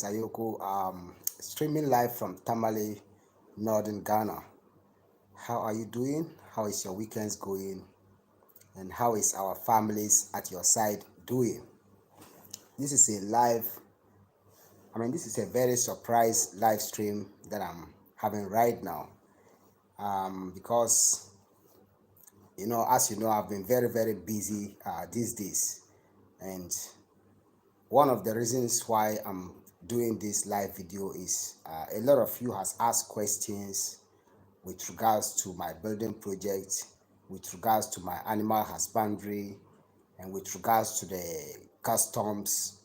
Ayoko, streaming live from Tamale, Northern Ghana. How are you doing? How is your weekends going? And how is our families at your side doing? This is a this is a very surprise live stream that I'm having right now. Because, as you know, I've been very, very busy these days. And one of the reasons why I'm doing this live video is a lot of you has asked questions with regards to my building project, with regards to my animal husbandry, and with regards to the customs,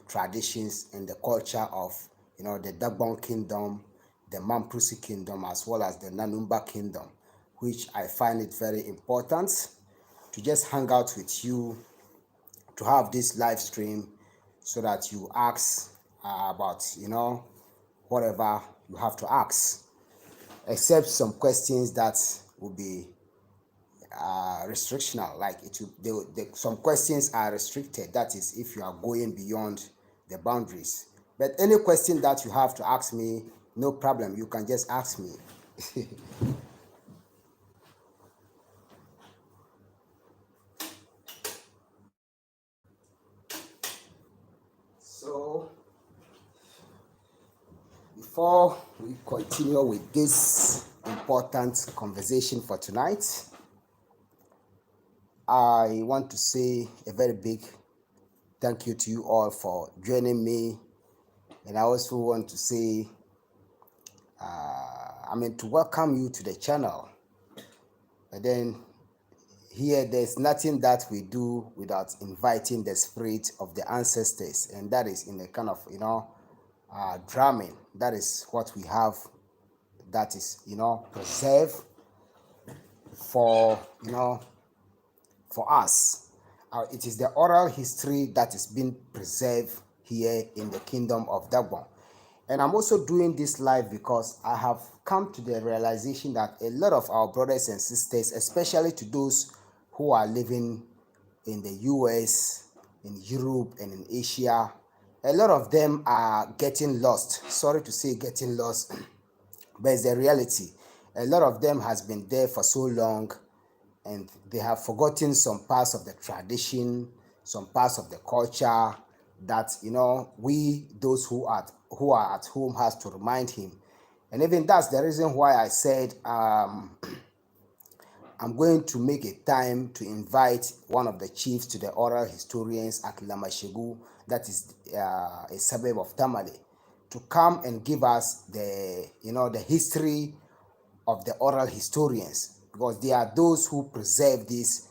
traditions and the culture of, the Dagbon Kingdom, the Mamprusi Kingdom, as well as the Nanumba Kingdom, which I find it very important to just hang out with you, to have this live stream so that you ask about, whatever you have to ask, except some questions that will be restrictional, like some questions are restricted, that is if you are going beyond the boundaries. But any question that you have to ask me, no problem, you can just ask me. So before we continue with this important conversation for tonight, I want to say a very big thank you to you all for joining me. And I also want to say, to welcome you to the channel. But then here, there's nothing that we do without inviting the spirit of the ancestors. And that is in a kind of, drumming. That is what we have, that is, preserved for, for us. It is the oral history that is being preserved here in the kingdom of Dagbon. And I'm also doing this live because I have come to the realization that a lot of our brothers and sisters, especially to those who are living in the US, in Europe, and in Asia, a lot of them are getting lost. Sorry to say getting lost, but it's the reality. A lot of them has been there for so long, and they have forgotten some parts of the tradition, some parts of the culture that, we, those who are at home, has to remind him. And even that's the reason why I said I'm going to make a time to invite one of the chiefs to the oral historians at Lamashegu, that is a suburb of Tamale, to come and give us the, the history of the oral historians, because they are those who preserve this,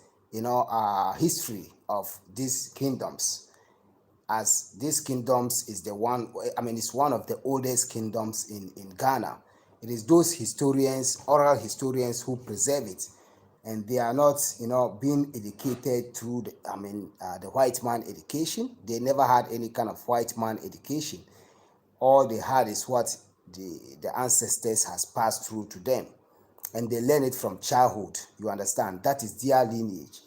history of these kingdoms. As these kingdoms is it's one of the oldest kingdoms in Ghana. It is those historians, oral historians, who preserve it. And they are not, being educated through the white man education. They never had any kind of white man education. All they had is what the ancestors has passed through to them. And they learn it from childhood, you understand? That is their lineage.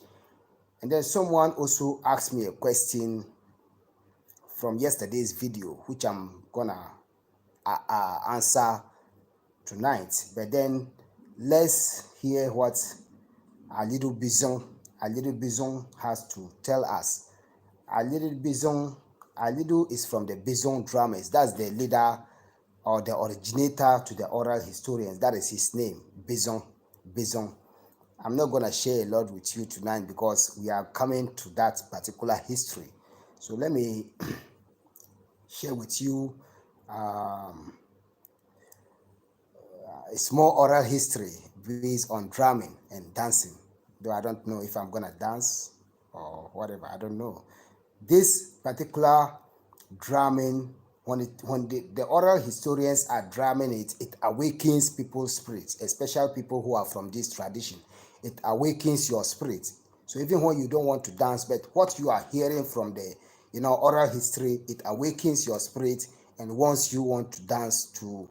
And then someone also asked me a question from yesterday's video, which I'm gonna answer tonight. But then let's hear what a little bison has to tell us. A little is from the Bison drummers. That's the leader or the originator to the oral historians. That is his name, Bison. I'm not going to share a lot with you tonight because we are coming to that particular history. So let me share with you a small oral history based on drumming and dancing. Though I don't know if I'm going to dance or whatever, I don't know. This particular drumming, when the oral historians are drumming it, it awakens people's spirits, especially people who are from this tradition. It awakens your spirit. So even when you don't want to dance, but what you are hearing from the oral history, it awakens your spirit, and once you want to dance to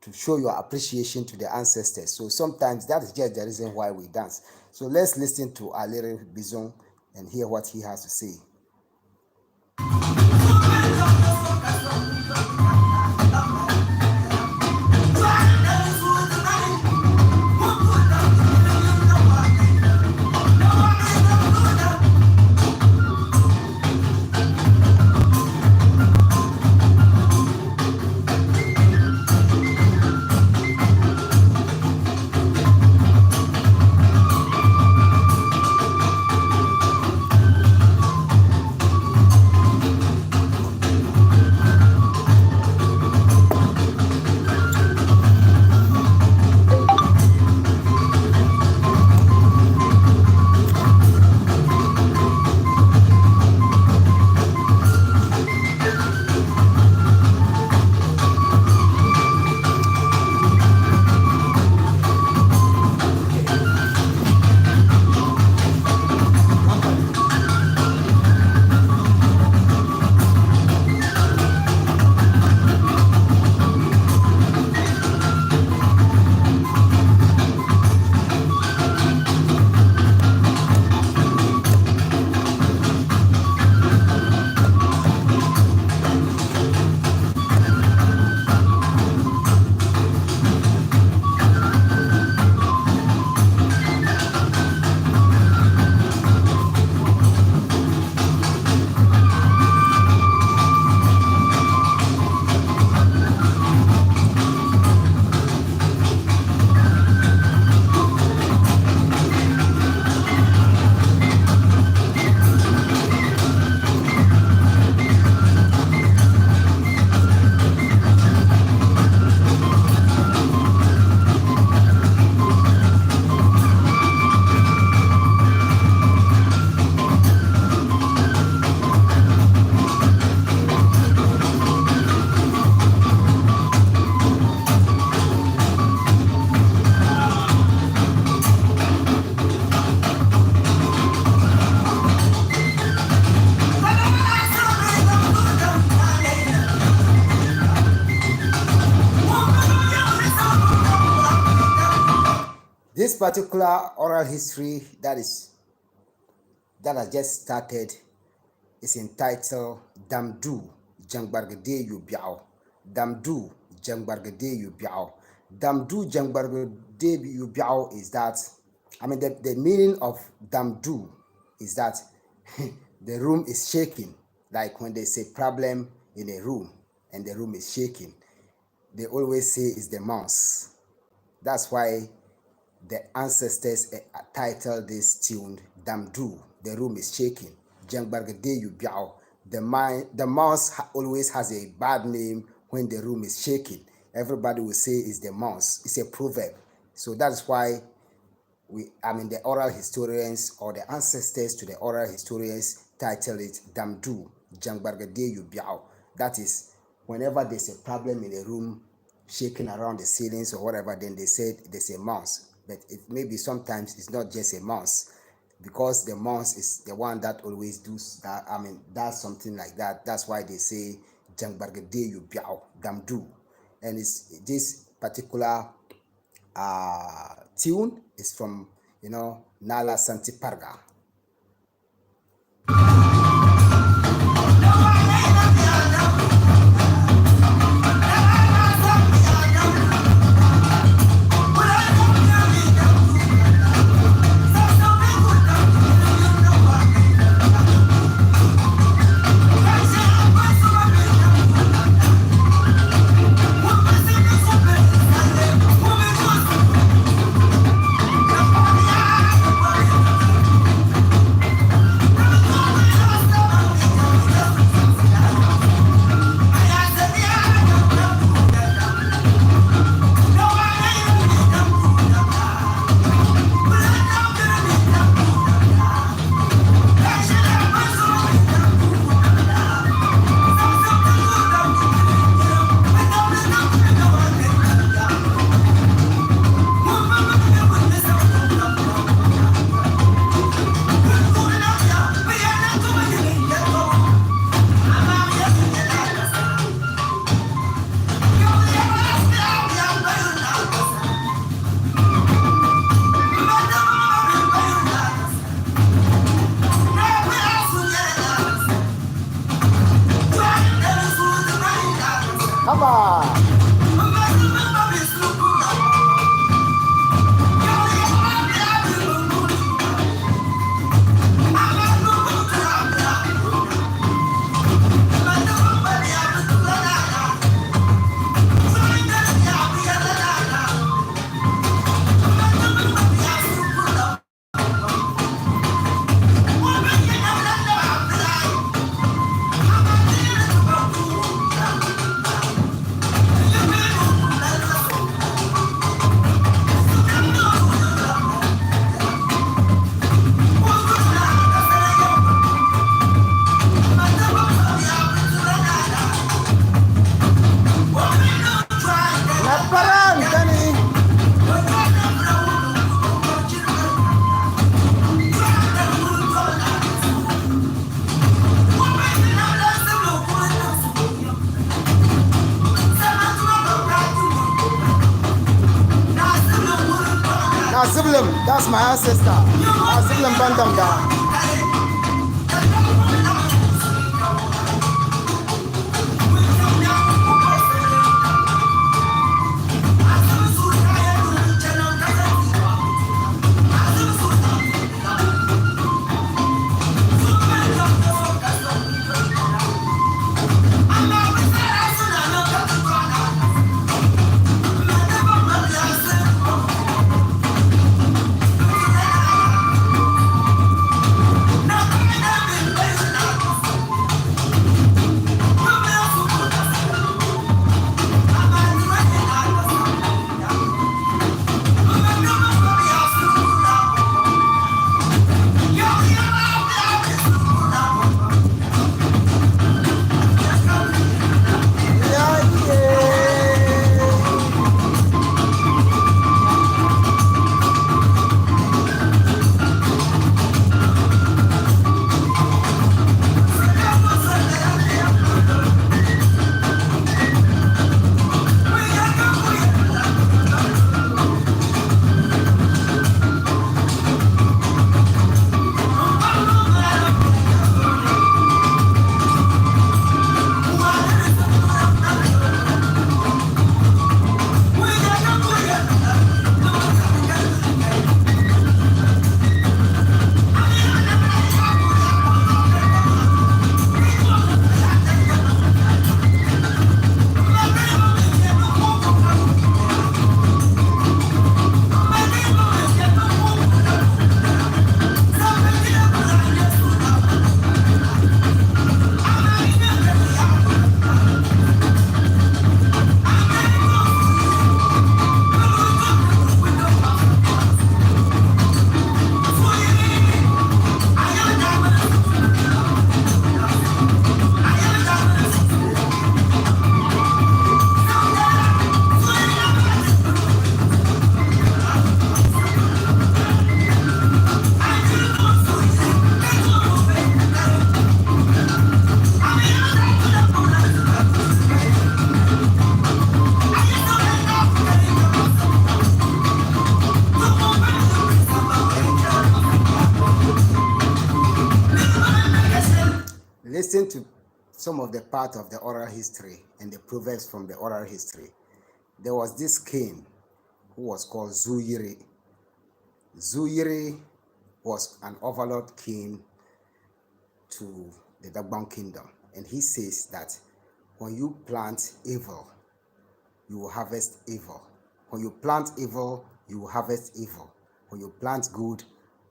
to show your appreciation to the ancestors. So sometimes that is just the reason why we dance. So let's listen to a little Bison and hear what he has to say. this particular oral history that I just started is entitled Damdu Jangbargade Yubiao. Damdu Jangbargade Yubiao. Damdu Jangbargade Yubiao is that, the meaning of Damdu is that the room is shaking. Like when there's a problem in a room and the room is shaking, they always say it's the mouse. That's why the ancestors titled this tune Damdu, the room is shaking. Jangbargade Yubiao. The mouse always has a bad name when the room is shaking. Everybody will say it's the mouse. It's a proverb. So that's why the oral historians, or the ancestors to the oral historians, title it Damdu Jangbargade Yubiao. That is, whenever there's a problem in a room shaking around the ceilings or whatever, then they said there's a mouse. But it maybe sometimes it's not just a mouse, because the mouse is the one that always does that. Does something like that. That's why they say Jangbargade Yubiao Damdu. And it's this particular tune is from Nala Santiparga. That's my ancestor. Nasiblam Bandam da. of the part of the oral history and the proverbs from the oral history. There was this king who was called Zuyiri. Zuyiri was an overlord king to the Dagbon kingdom, and he says that when you plant evil, you will harvest evil. When you plant evil, you will harvest evil. When you plant good,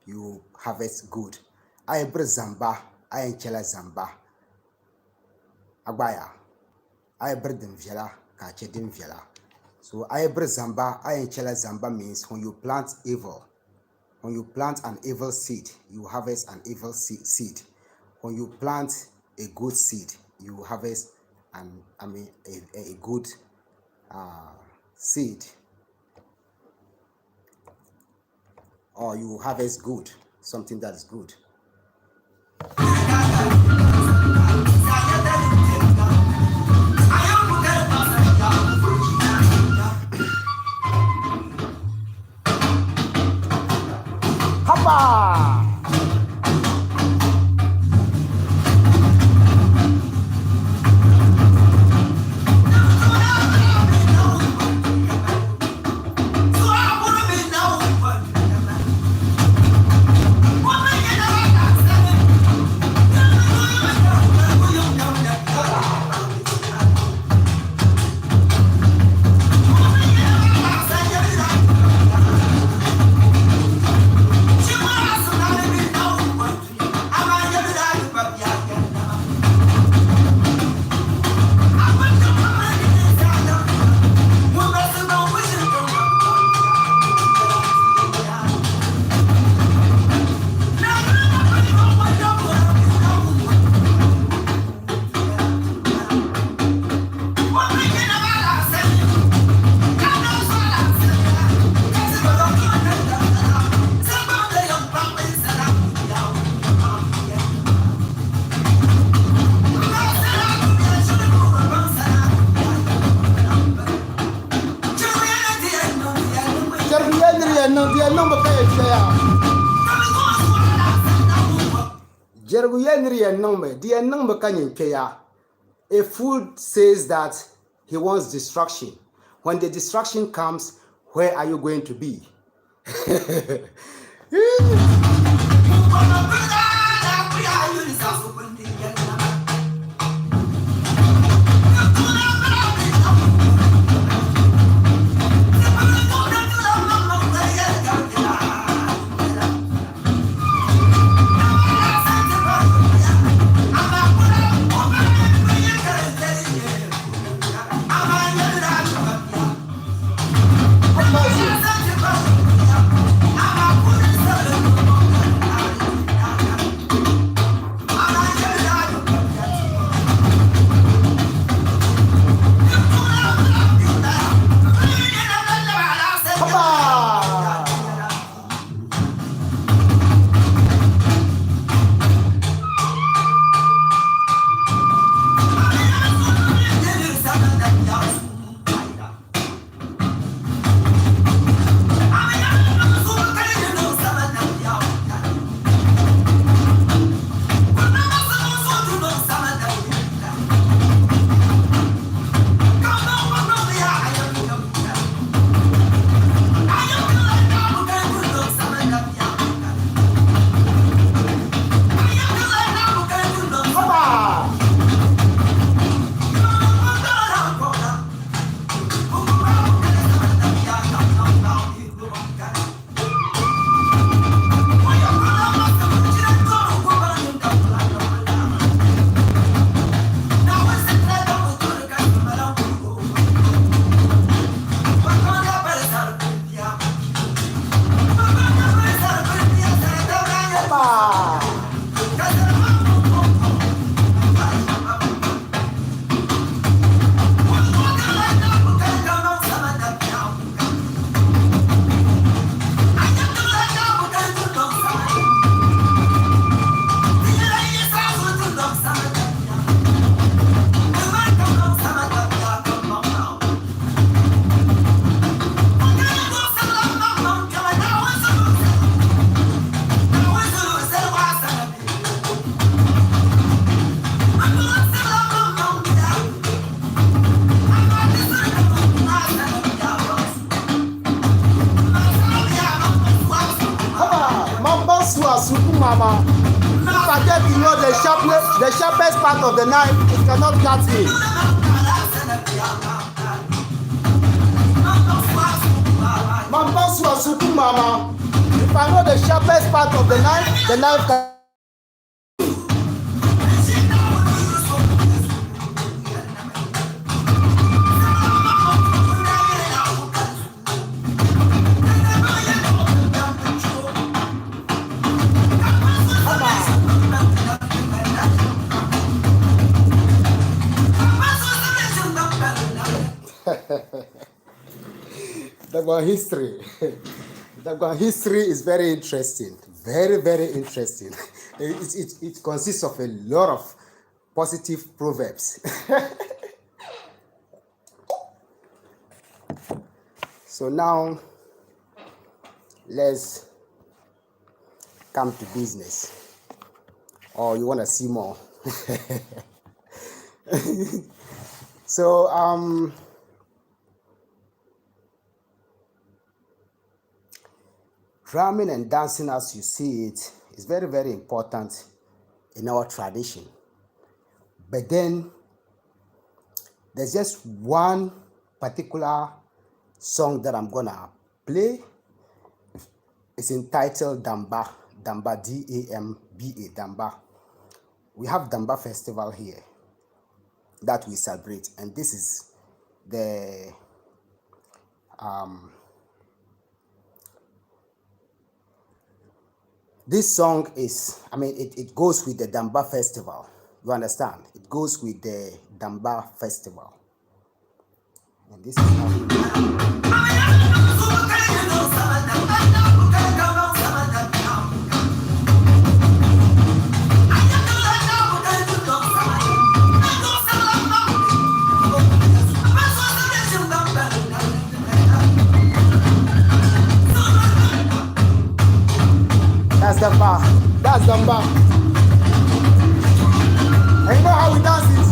you will harvest good. Ayebre zamba, ayenchela zamba. Agbaya. Ayebre dimviela, kache dimviela. So ayebre zamba, ayenchela zamba means when you plant evil, when you plant an evil seed, you harvest an evil seed. When you plant a good seed, you harvest a good seed, or you harvest good, something that is good. Hoppa! A fool says that he wants destruction. When the destruction comes, where are you going to be? Mama. If I get to know the sharpest part of the knife, it cannot cut me. Mama Suku Mama. If I know the sharpest part of the knife can. Dagon history. Dagon history is very interesting. Very, very interesting. It consists of a lot of positive proverbs. So now, let's come to business. Or you want to see more? So, drumming and dancing as you see it is very, very important in our tradition. But then there's just one particular song that I'm gonna play. It's entitled Damba, D-A-M-B-A, Damba. We have Damba festival here that we celebrate, and this is the this song is, it goes with the Damba festival. You understand? It goes with the Damba festival. And this is how we do it. That's Damba. That's Damba. And you know how we dance it?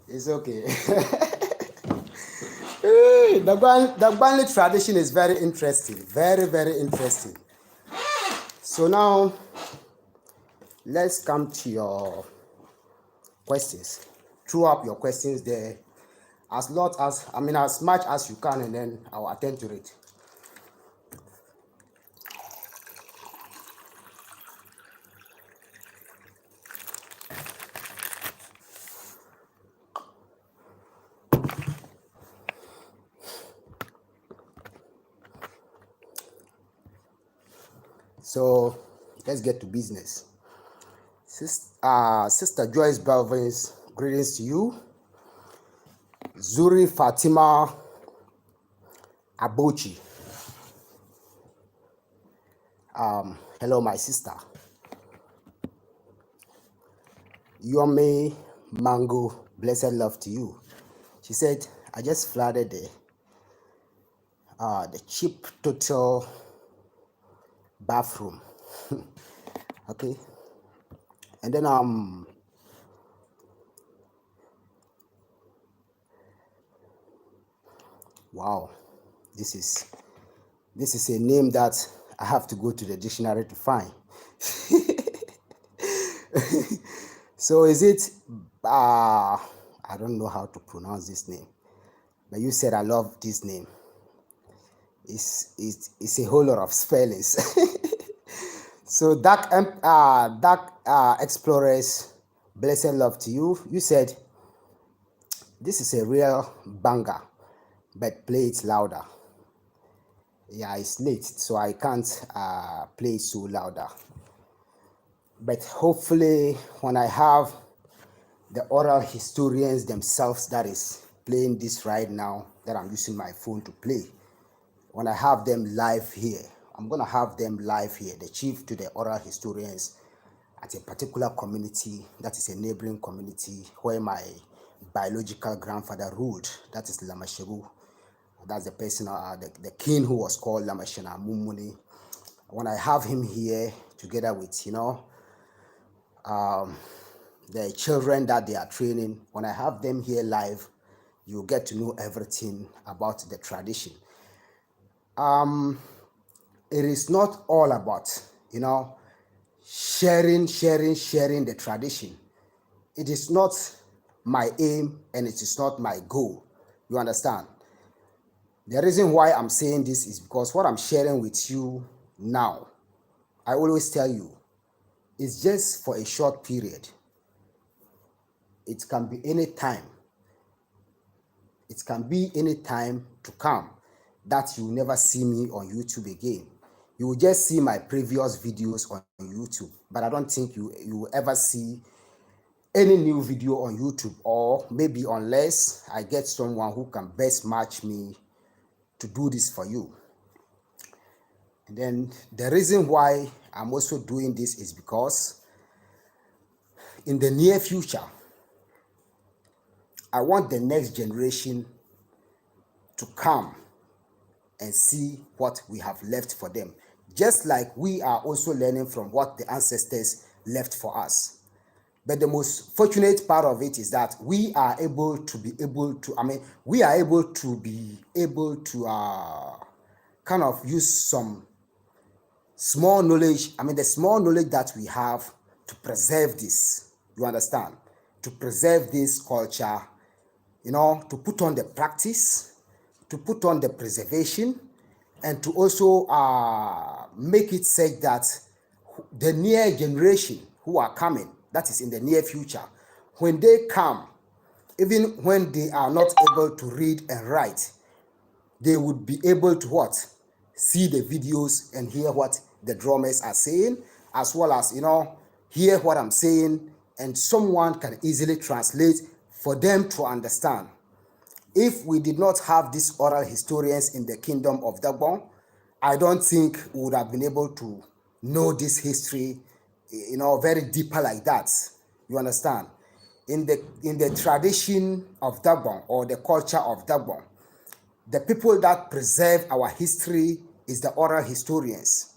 It's okay. The Gbanli tradition is very interesting. Very, very interesting. So now, let's come to your questions. Throw up your questions there as much as you can, and then I'll attend to it. So let's get to business. Sister Joyce Belvin's greetings to you. Zuri Fatima Abochi. Hello, my sister. Yome Mango, blessed love to you. She said, I just flooded the cheap total bathroom. Okay. And then wow, this is a name that I have to go to the dictionary to find. So is it I don't know how to pronounce this name, but you said I love this name. It's a whole lot of spellings. So dark explorers, blessed love to you. You said this is a real banger, but play it louder. Yeah, it's late, so I can't play it so louder. But hopefully, when I have the oral historians themselves that is playing this right now, that I'm using my phone to play, when I have them live here, I'm going to have them live here, the chief to the oral historians at a particular community that is a neighboring community where my biological grandfather ruled, that is Lamashebu. That's the person, the king who was called Lamashena Mumuni. When I have him here together with, the children that they are training, when I have them here live, you get to know everything about the tradition. It is not all about, sharing the tradition. It is not my aim and it is not my goal. You understand? The reason why I'm saying this is because what I'm sharing with you now, I always tell you, it's just for a short period. It can be any time. It can be any time to come that you never see me on YouTube again. You will just see my previous videos on YouTube, but I don't think you will ever see any new video on YouTube, or maybe unless I get someone who can best match me to do this for you. And then the reason why I'm also doing this is because in the near future, I want the next generation to come and see what we have left for them, just like we are also learning from what the ancestors left for us. But the most fortunate part of it is that we are able to be able to kind of use some small knowledge, the small knowledge that we have, to preserve this. You understand? To preserve this culture, to put on the practice, to put on the preservation, and to also make it such that the near generation who are coming, that is in the near future, when they come, even when they are not able to read and write, they would be able to what? See the videos and hear what the drummers are saying, as well as, hear what I'm saying, and someone can easily translate for them to understand. If we did not have these oral historians in the kingdom of Dagbon, I don't think we would have been able to know this history, very deeper like that. You understand? In the tradition of Dagbon, or the culture of Dagbon, the people that preserve our history is the oral historians.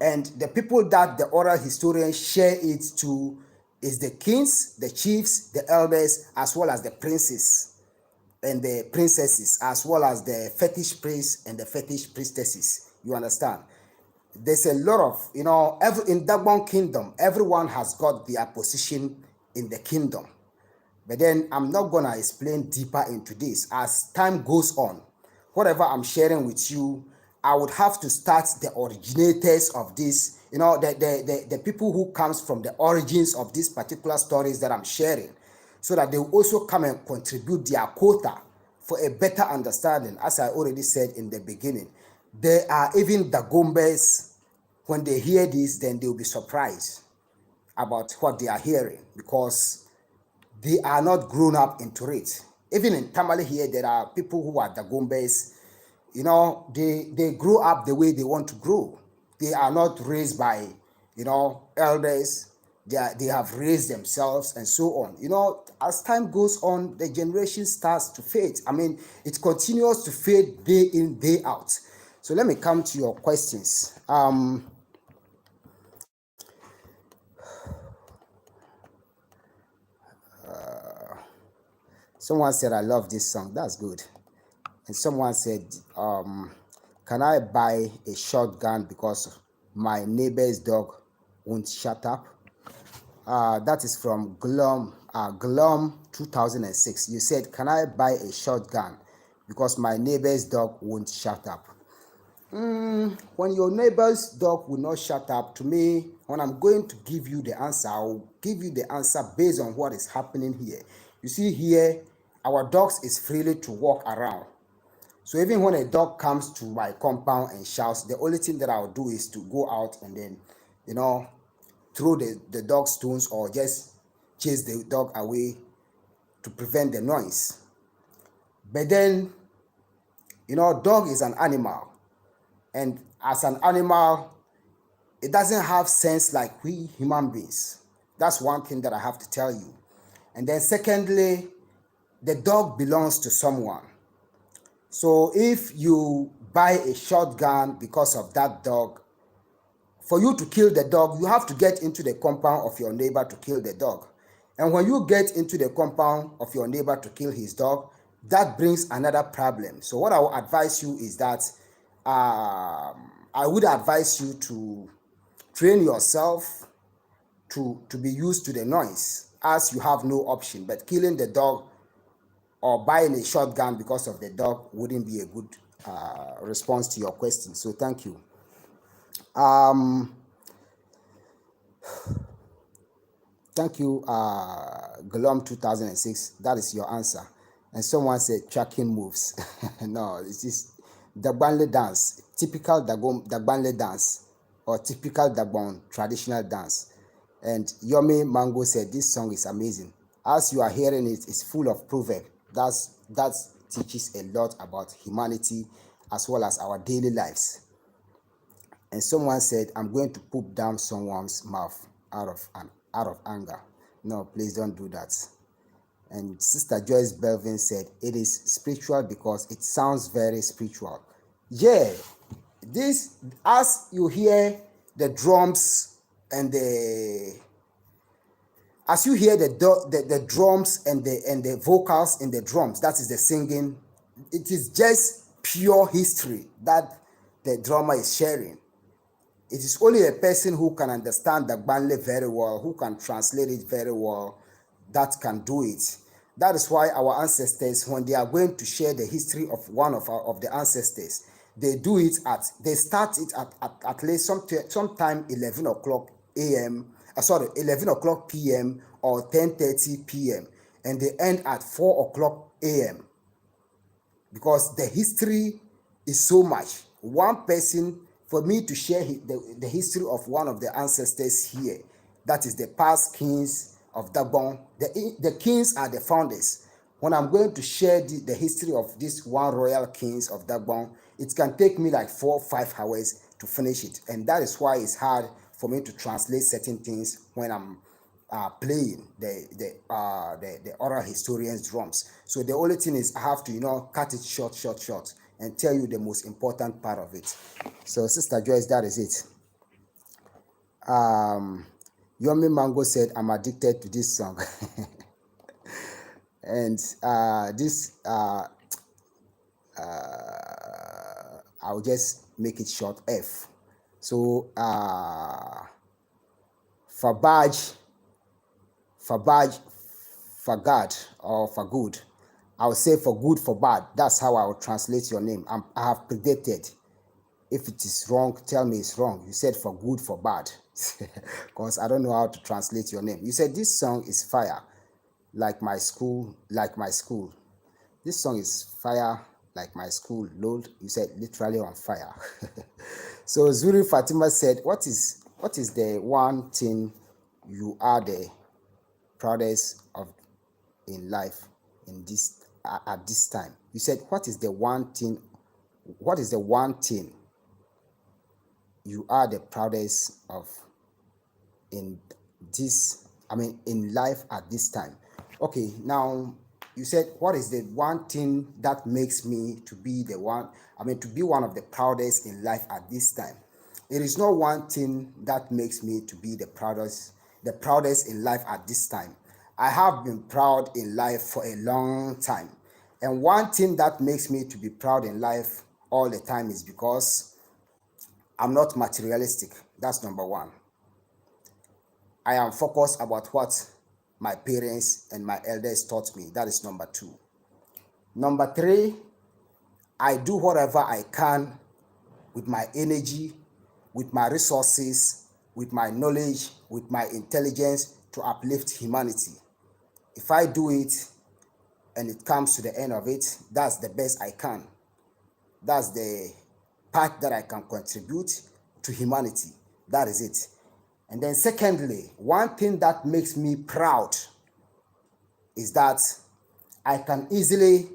And the people that the oral historians share it to is the kings, the chiefs, the elders, as well as the princes and the princesses, as well as the fetish priests and the fetish priestesses. You understand? There's a lot of, in Dagbon kingdom, everyone has got their position in the kingdom. But then I'm not going to explain deeper into this. As time goes on, whatever I'm sharing with you, I would have to start the originators of this, the people who comes from the origins of these particular stories that I'm sharing, so that they will also come and contribute their quota for a better understanding. As I already said in the beginning, there are even the Gombes, when they hear this, then they'll be surprised about what they are hearing, because they are not grown up into it. Even in Tamale here, there are people who are Dagombes. They grow up the way they want to grow. They are not raised by, elders. They have raised themselves and so on. As time goes on, the generation starts to fade. It continues to fade day in, day out. So let me come to your questions. Someone said, I love this song. That's good. And someone said, can I buy a shotgun because my neighbor's dog won't shut up? That is from Glum 2006. You said, can I buy a shotgun because my neighbor's dog won't shut up. When your neighbor's dog will not shut up, to me, when I'm going to give you the answer, I'll give you the answer based on what is happening here. You see here, our dogs is freely to walk around. So even when a dog comes to my compound and shouts, the only thing that I'll do is to go out and then, throw the dog stones or just chase the dog away to prevent the noise. But then, dog is an animal. And as an animal, it doesn't have sense like we human beings. That's one thing that I have to tell you. And then secondly, the dog belongs to someone. So if you buy a shotgun because of that dog, for you to kill the dog, you have to get into the compound of your neighbor to kill the dog. And when you get into the compound of your neighbor to kill his dog, that brings another problem. So what I will advise you is that I would advise you to train yourself to be used to the noise, as you have no option. But killing the dog or buying a shotgun because of the dog wouldn't be a good response to your question. So thank you. Thank you, Glom 2006. That is your answer. And someone said tracking moves. No, it's just Dagbanle dance, typical Dagbanle dance, or typical Dagbon traditional dance. And Yomi Mango said this song is amazing. As you are hearing it, it's full of proverbs. That teaches a lot about humanity as well as our daily lives. And someone said, I'm going to poop down someone's mouth out of anger. No, please don't do that. And Sister Joyce Belvin said, it is spiritual because it sounds very spiritual. Yeah, this, as you hear the drums and the drums and the vocals in the drums, that is the singing, it is just pure history that the drummer is sharing. It is only a person who can understand the Gbanle very well, who can translate it very well, that can do it. That is why our ancestors, when they are going to share the history of one of the ancestors, they start it at least sometime 11 o'clock a.m. 11 o'clock p.m. or 10:30 p.m. and they end at 4 o'clock a.m. because the history is so much. One person, for me to share the history of one of the ancestors here, that is the past kings of Dagbon. The kings are the founders. When I'm going to share the history of this one royal kings of Dagbon, it can take me like 4 or 5 hours to finish it. And that is why it's hard for me to translate certain things when I'm playing the oral historian's drums. So the only thing is I have to cut it short and tell you the most important part of it. So Sister Joyce, that is it. Yomi Mango said, I'm addicted to this song. And I'll just make it short, F. So Fabaj, Fagad, or for good. I would say for good, for bad. That's how I will translate your name. I have predicted. If it is wrong, tell me it's wrong. You said for good, for bad. Because I don't know how to translate your name. You said this song is fire, like my school. This song is fire, like my school. Lord, you said literally on fire. So Zuri Fatima said, what is the one thing you are the proudest of in life at this time? You said, what is the one thing you are the proudest of in life at this time? Okay, now you said, what is the one thing that makes me to be one of the proudest in life at this time? It is not one thing that makes me to be the proudest in life at this time. I have been proud in life for a long time. And one thing that makes me to be proud in life all the time is because I'm not materialistic. That's number one. I am focused about what my parents and my elders taught me. That is number two. Number three, I do whatever I can with my energy, with my resources, with my knowledge, with my intelligence to uplift humanity. If I do it and it comes to the end of it, that's the best I can. That's the part that I can contribute to humanity. That is it. And then secondly, one thing that makes me proud is that I can easily,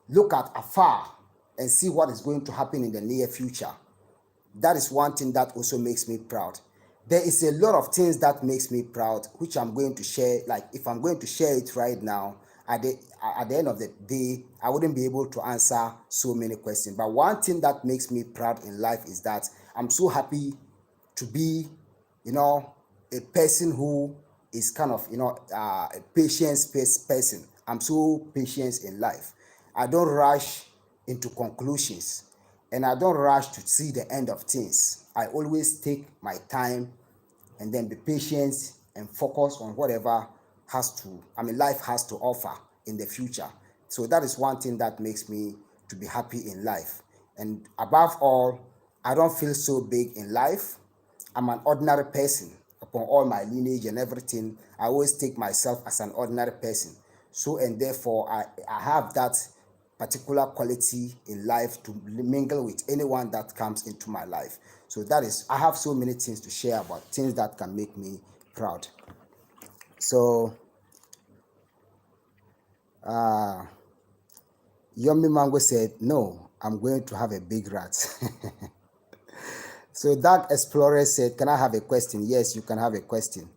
look at afar and see what is going to happen in the near future. That is one thing that also makes me proud. There is a lot of things that makes me proud, which I'm going to share. Like if I'm going to share it right now, at the end of the day, I wouldn't be able to answer so many questions. But one thing that makes me proud in life is that I'm so happy to be, a person who is kind of, a patient-based person. I'm so patient in life. I don't rush into conclusions and I don't rush to see the end of things. I always take my time and then be patient and focus on whatever life has to offer in the future. So that is one thing that makes me to be happy in life. And above all, I don't feel so big in life. I'm an ordinary person. Upon all my lineage and everything, I always take myself as an ordinary person. So, and therefore, I have that particular quality in life to mingle with anyone that comes into my life. So that is, I have so many things to share about things that can make me proud. So, Yomi Mango said, no, I'm going to have a big rat. So Dark Explorer said, can I have a question? Yes, you can have a question.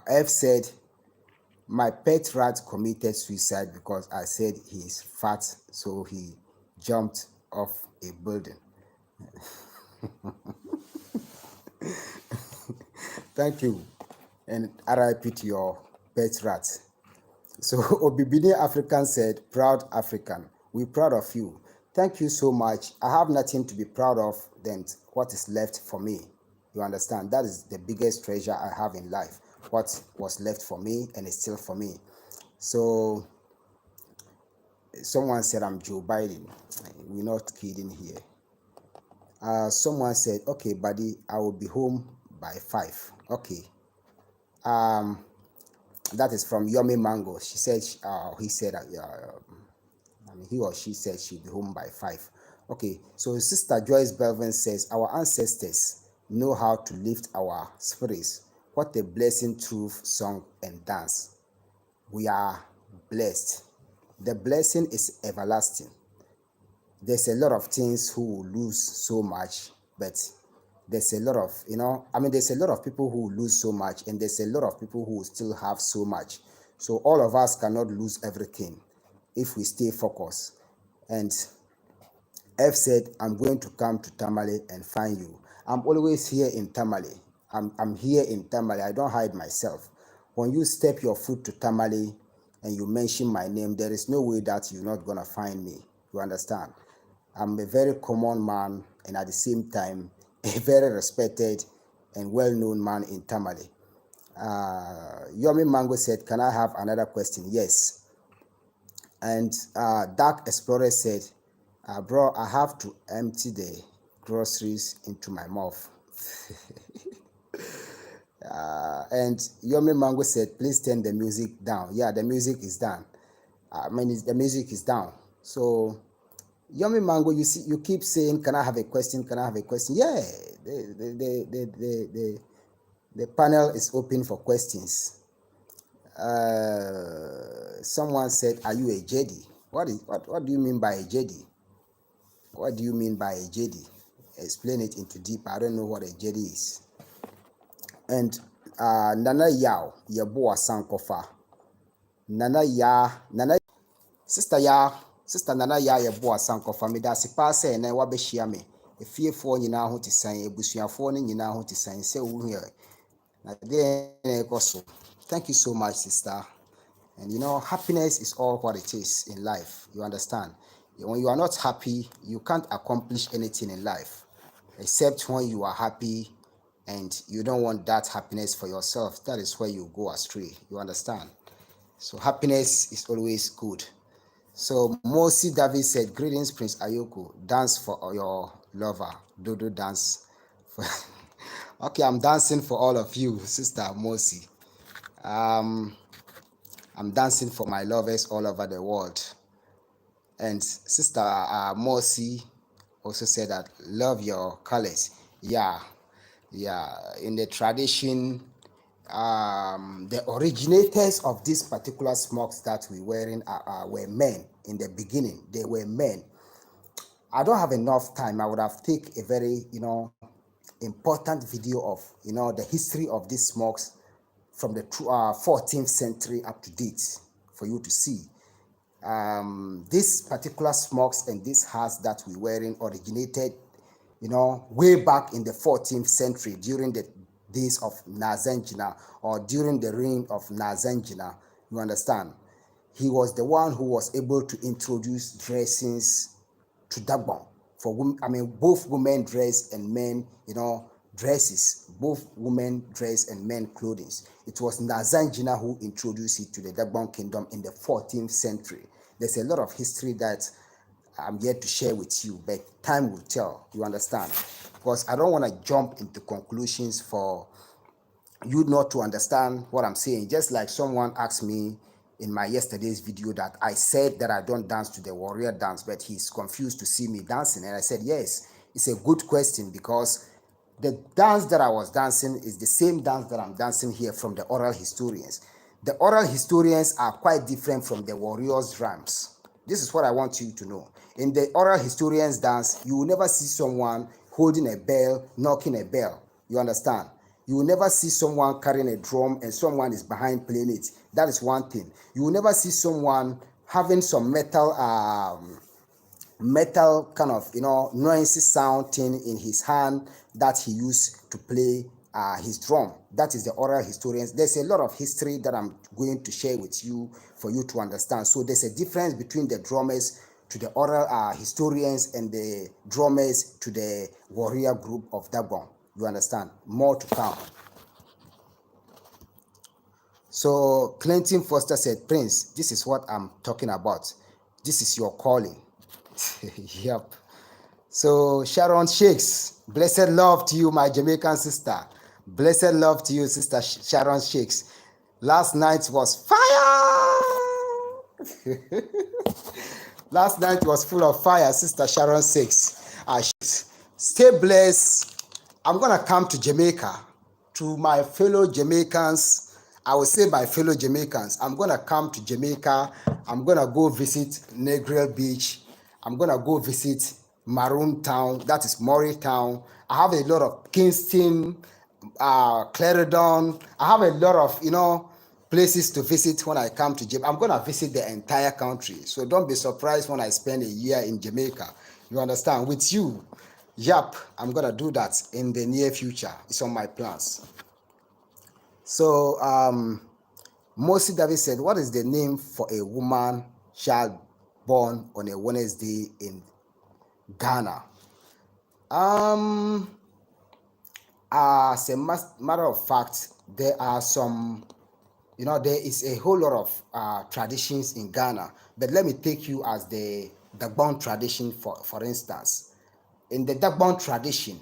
F said, my pet rat committed suicide because I said he's fat, so he jumped off a building. Thank you. And RIP to your pet rat. So Obibini African said, proud African. We're proud of you. Thank you so much. I have nothing to be proud of than what is left for me. You understand? That is the biggest treasure I have in life. What was left for me and is still for me. So someone said I'm Joe Biden. We're not kidding here. Someone said, okay, buddy, I will be home by 5. Okay. That is from Yomi Mango. She said, he said, he or she said she'll be home by 5. Okay, so Sister Joyce Belvin says, our ancestors know how to lift our spirits. What a blessing through song and dance. We are blessed. The blessing is everlasting. There's a lot of things who will lose so much, but there's a lot of, there's a lot of people who lose so much, and there's a lot of people who still have so much. So all of us cannot lose everything if we stay focused. And F said, I'm going to come to Tamale and find you. I'm always here in Tamale. I'm here in Tamale. I don't hide myself. When you step your foot to Tamale and you mention my name, there is no way that you're not going to find me. You understand? I'm a very common man and at the same time, a very respected and well-known man in Tamale. Yomi Mango said, can I have another question? Yes. And Dark Explorer said, bro, I have to empty the groceries into my mouth. And Yomi Mango said, please turn the music down. Yeah, the music is down. The music is down. So, Yomi Mango, you see, you keep saying, can I have a question? Can I have a question? Yeah, the panel is open for questions. Someone said, are you a Jedi? What do you mean by a Jedi? What do you mean by a Jedi? Explain it into deep. I don't know what a Jedi is. And Nana Yao, Yaboa Sankofa. Sister Nana Ya Yaboa Sankofa. Me da se pass and then wabeshia me. A fearful you now to sign a bushia phone in you now to sign. Say, thank you so much, sister. And happiness is all what it is in life. You understand? When you are not happy, you can't accomplish anything in life. Except when you are happy, and you don't want that happiness for yourself. That is where you go astray. You understand? So happiness is always good. So Mosi David said, greetings, Prince Ayoko. Dance for your lover. Dodo dance. For okay, I'm dancing for all of you, Sister Mosi. Um, I'm dancing for my lovers all over the world. And Sister Mosi also said that love your colors. Yeah, yeah. In the tradition, the originators of these particular smocks that we wearing were men in the beginning. They were men. I don't have enough time. I would have take a very important video of the history of these smokes from the 14th century up to date for you to see. This particular smokes and this hats that we're wearing originated way back in the 14th century during the days of Nazanjina, or during the reign of Nazanjina. You understand? He was the one who was able to introduce dressings to Dagbon for women. I mean, both women dress and men, dresses. Both women dress and men clothing. It was Nazanjina who introduced it to the Dagbon kingdom in the 14th century. There's a lot of history that I'm yet to share with you, but time will tell. You understand? Because I don't want to jump into conclusions for you not to understand what I'm saying. Just like someone asked me in my yesterday's video that I said that I don't dance to the warrior dance, but he's confused to see me dancing. And I said, yes, it's a good question, because the dance that I was dancing is the same dance that I'm dancing here from the oral historians. The oral historians are quite different from the warriors' drums. This is what I want you to know. In the oral historians dance, you will never see someone holding a bell, knocking a bell. You understand? You will never see someone carrying a drum and someone is behind playing it. That is one thing. You will never see someone having some metal kind of noisy sound thing in his hand that he used to play his drum. That is the oral historians. There's a lot of history that I'm going to share with you for you to understand. So there's a difference between the drummers to the oral historians and the drummers to the warrior group of Dagon. You understand? More to come. So Clinton Foster said, Prince, this is what I'm talking about. This is your calling. Yep. So Sharon Shakes, blessed love to you, my Jamaican sister. Blessed love to you, Sister Sharon Shakes. Last night was fire. Last night was full of fire, Sister Sharon Shakes. Stay blessed. I'm going to come to Jamaica, to my fellow Jamaicans. I will say my fellow Jamaicans. I'm going to come to Jamaica. I'm going to go visit Negril Beach. I'm going to go visit Maroon Town. That is Maury Town. I have a lot of Kingston, Clarendon. I have a lot of, places to visit when I come to Jamaica. I'm going to visit the entire country. So don't be surprised when I spend a year in Jamaica. You understand? With you. Yep, I'm going to do that in the near future. It's on my plans. So, Mosi David said, what is the name for a woman child born on a Wednesday in Ghana? As a matter of fact, there are some, there is a whole lot of traditions in Ghana. But let me take you as the Dagbon tradition, for instance. In the Dagbon tradition,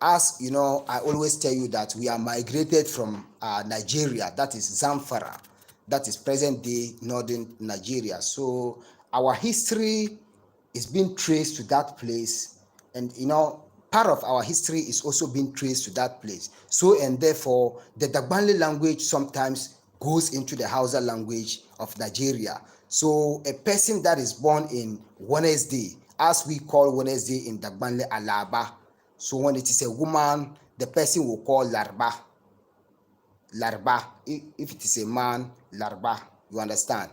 as you know, I always tell you that we are migrated from Nigeria, that is Zamfara, that is present day northern Nigeria. So our history is being traced to that place, and part of our history is also being traced to that place. So, and therefore the Dagbonle language sometimes goes into the Hausa language of Nigeria. So a person that is born in Wednesday, as we call Wednesday in Dagbonle Alaba. So when it is a woman, the person will call Larba. Larba. If it is a man, Larba. You understand?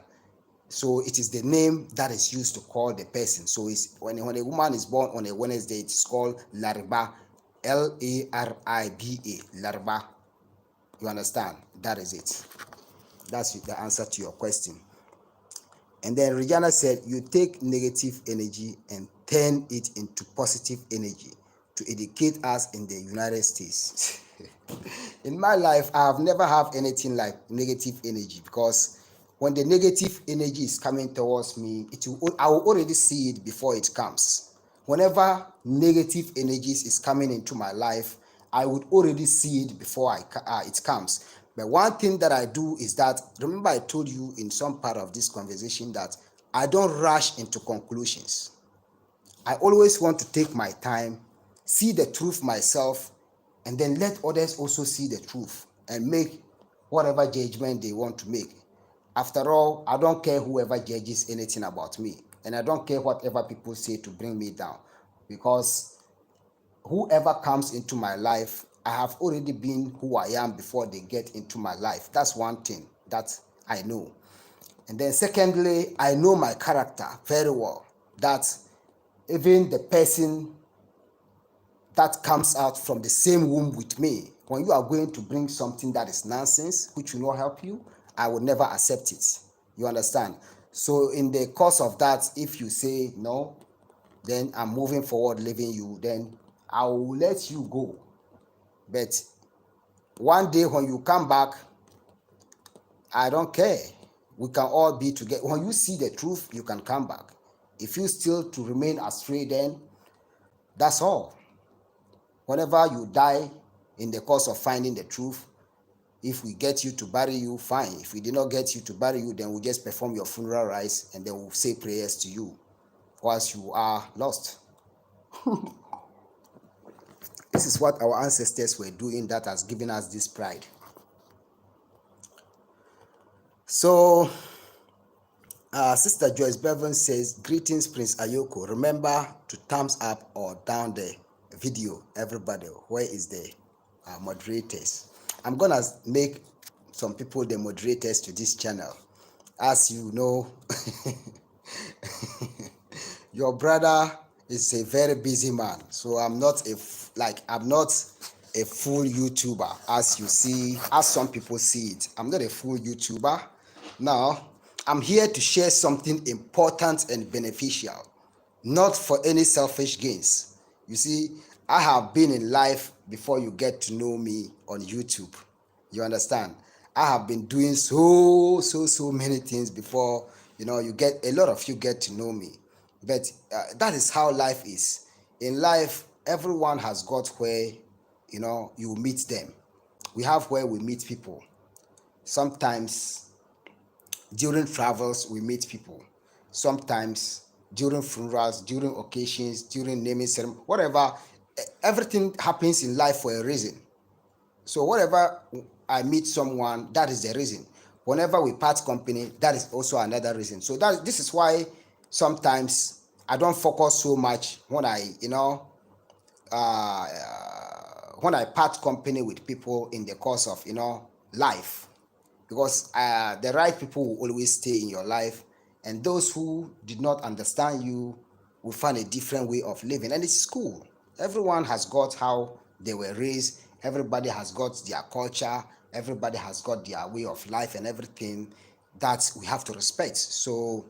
So it is the name that is used to call the person. So it's when a woman is born on a Wednesday, it is called Lariba. Lariba. Larba. You understand? That is it. That's the answer to your question. And then Regina said, you take negative energy and turn it into positive energy to educate us in the United States. In my life, I have never have anything like negative energy, because when the negative energy is coming towards me, I will already see it before it comes. Whenever negative energies is coming into my life, I would already see it before it comes. But one thing that I do is that, remember I told you in some part of this conversation that I don't rush into conclusions. I always want to take my time, see the truth myself, and then let others also see the truth and make whatever judgment they want to make. After all, I don't care whoever judges anything about me, and I don't care whatever people say to bring me down, because whoever comes into my life, I have already been who I am before they get into my life. That's one thing that I know. And then secondly, I know my character very well, that even the person that comes out from the same womb with me, when you are going to bring something that is nonsense, which will not help you, I will never accept it. You understand? So in the course of that, if you say no, then I'm moving forward, leaving you, then I will let you go. But one day when you come back, I don't care. We can all be together. When you see the truth, you can come back. If you still to remain astray, then that's all. Whenever you die in the course of finding the truth, if we get you to bury you, fine. If we did not get you to bury you, then we'll just perform your funeral rites and then we'll say prayers to you whilst you are lost. This is what our ancestors were doing that has given us this pride. So, Sister Joyce Bevan says, greetings, Prince Ayoko. Remember to thumbs up or down the video, everybody. Where is the moderators? I'm gonna make some people the moderators to this channel. As you know, your brother is a very busy man, so I'm not a full YouTuber, as you see, as some people see it. I'm not a full YouTuber. Now, I'm here to share something important and beneficial, not for any selfish gains. You see, I have been in life before you get to know me on YouTube. You understand? I have been doing so many things before, you get, a lot of you get to know me. But that is how life is. In life, everyone has got where, you meet them. We have where we meet people. Sometimes during travels, we meet people. Sometimes during funerals, during occasions, during naming ceremony, whatever, everything happens in life for a reason. So whenever I meet someone, that is the reason. Whenever we part company, that is also another reason. So this is why sometimes I don't focus so much when when I part company with people in the course of life, because the right people will always stay in your life, and those who did not understand you will find a different way of living. And it's cool. Everyone has got how they were raised. Everybody has got their culture. Everybody has got their way of life and everything that we have to respect. So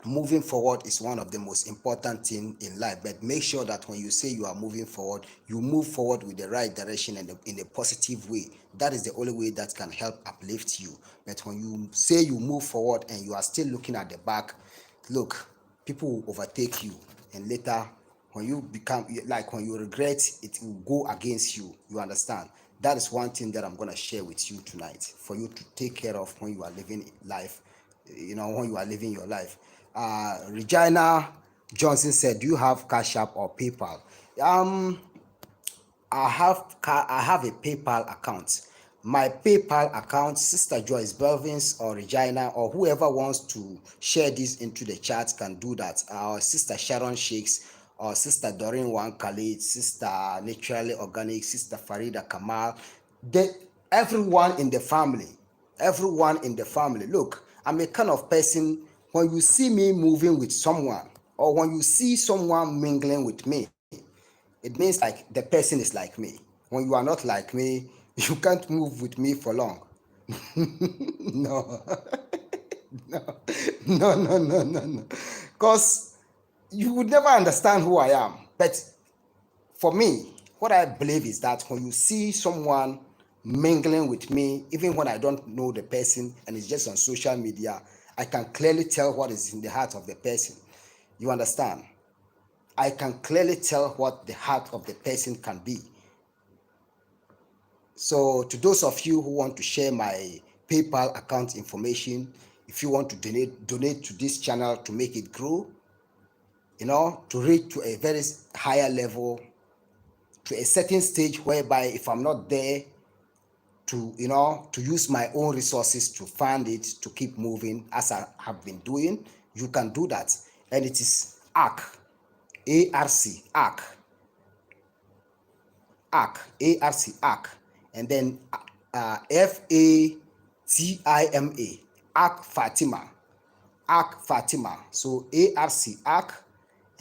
moving forward is one of the most important things in life. But make sure that when you say you are moving forward, you move forward with the right direction and in a positive way. That is the only way that can help uplift you. But when you say you move forward and you are still looking at the back, look, people will overtake you, and later when you become like, when you regret, it will go against you. You understand? That is one thing that I'm going to share with you tonight for you to take care of when you are living life, when you are living your life. Regina Johnson said, do you have Cash App or PayPal? I have a PayPal account. My PayPal account, Sister Joyce Belvins or Regina or whoever wants to share this into the chat can do that. Our Sister Sharon Shakes or Sister Doreen Wan Khalid, Sister Naturally Organic, Sister Farida Kamal, everyone in the family. Everyone in the family. Look, I'm a kind of person, when you see me moving with someone or when you see someone mingling with me, it means like the person is like me. When you are not like me, you can't move with me for long. No, no. Because you would never understand who I am. But for me, what I believe is that when you see someone mingling with me, even when I don't know the person and it's just on social media, I can clearly tell what is in the heart of the person. You understand? I can clearly tell what the heart of the person can be. So to those of you who want to share my PayPal account information, if you want to donate to this channel to make it grow, to reach to a very higher level, to a certain stage whereby if I'm not there to use my own resources to fund it to keep moving as I have been doing, you can do that. And it is ARC, ARC, ARC, and then FATIMA, arcfatima. So ARC,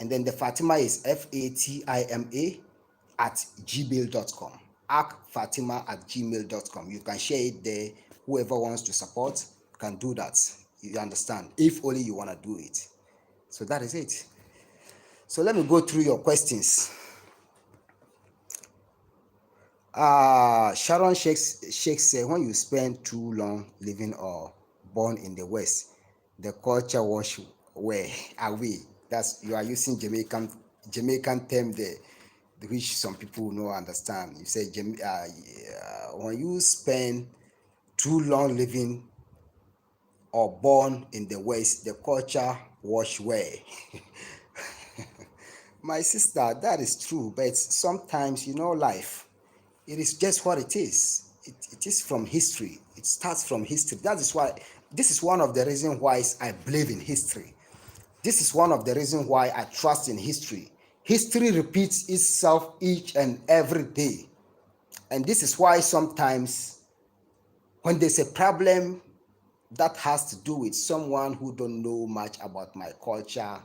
and then the Fatima is FATIMA at gmail.com. arcfatima@gmail.com. You can share it there. Whoever wants to support can do that. You understand? If only you want to do it. So that is it. So let me go through your questions. Sharon Sheikh said, when you spend too long living or born in the West, the culture wash away. That's, you are using Jamaican term there, which some people don't understand. You say when you spend too long living or born in the West, the culture wash away. My sister, that is true, but sometimes life, it is just what it is. It is from history. It starts from history. That is why, this is one of the reasons why I believe in history. This is one of the reasons why I trust in history. History repeats itself each and every day. And this is why sometimes when there's a problem that has to do with someone who don't know much about my culture,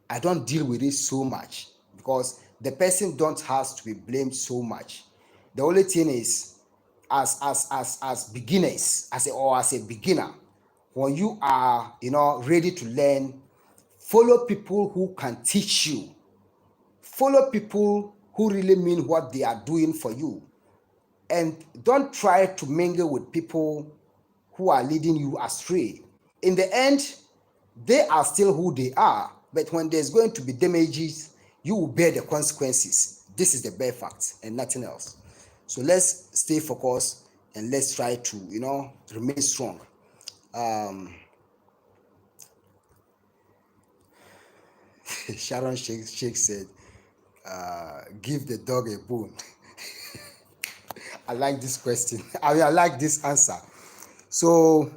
I don't deal with it so much, because the person don't have to be blamed so much. The only thing is, as beginners, as a beginner, when you are ready to learn, follow people who can teach you. Follow people who really mean what they are doing for you, and don't try to mingle with people who are leading you astray. In the end, they are still who they are, but when there's going to be damages, you will bear the consequences. This is the bare fact and nothing else. So let's stay focused and let's try to remain strong. Sharon Sheikh said, give the dog a bone. I like this question. I like this answer. So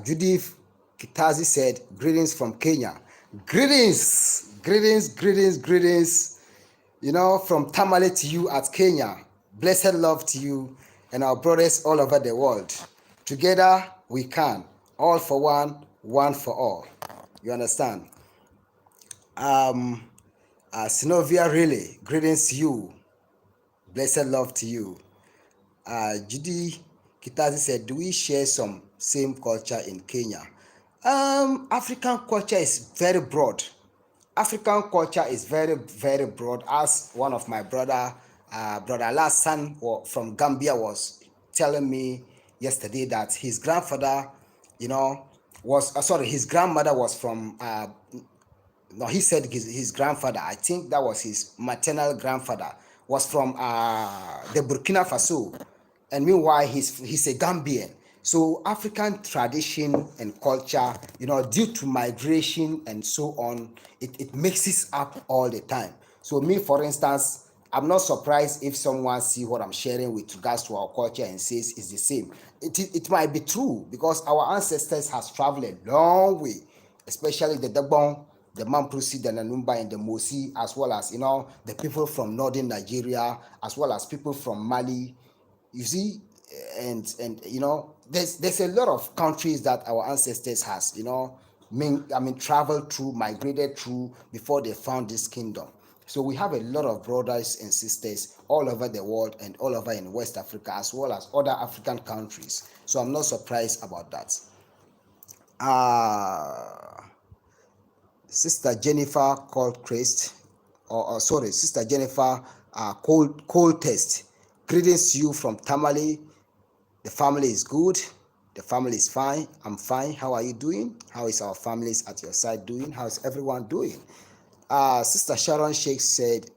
Judith Kitazi said, greetings from Kenya. Greetings from Tamale to you at Kenya. Blessed love to you and our brothers all over the world. Together we can. All for one, one for all. You understand? Sinovia, really, greetings to you. Blessed love to you. Judy Kitazi said, do we share some same culture in Kenya? African culture is very broad. African culture is very, very broad. As one of my brother Lassan from Gambia was telling me yesterday, that his grandfather, his grandmother was from, no, he said his grandfather, I think that was his maternal grandfather, was from the Burkina Faso, and meanwhile he's a Gambian. So African tradition and culture, due to migration and so on, it mixes up all the time. So me, for instance, I'm not surprised if someone see what I'm sharing with regards to our culture and says it's the same. It might be true, because our ancestors has traveled a long way, especially the Dagbon, the Mamprusi, the Nanumba, and the Mosi, as well as the people from northern Nigeria, as well as people from Mali. You see, and there's a lot of countries that our ancestors has traveled through, migrated through before they found this kingdom. So we have a lot of brothers and sisters all over the world and all over in West Africa, as well as other African countries. So I'm not surprised about that. Sister Jennifer Colchrist, Sister Jennifer Cold Test. Greetings to you from Tamale. The family is good. The family is fine. I'm fine. How are you doing? How is our families at your side doing? How is everyone doing? Sister Sharon Sheikh said,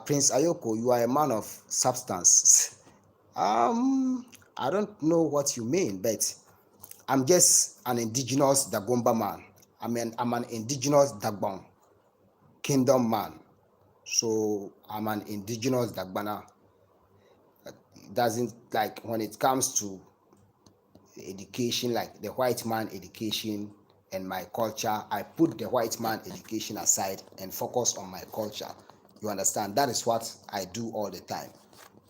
Prince Ayoko, you are a man of substance. I don't know what you mean, but I'm just an indigenous Dagomba man. I'm an indigenous Dagbon kingdom man. So I'm an indigenous Dagbana. It doesn't, like, when it comes to education, like the white man education and my culture, I put the white man education aside and focus on my culture. You understand? That is what I do all the time.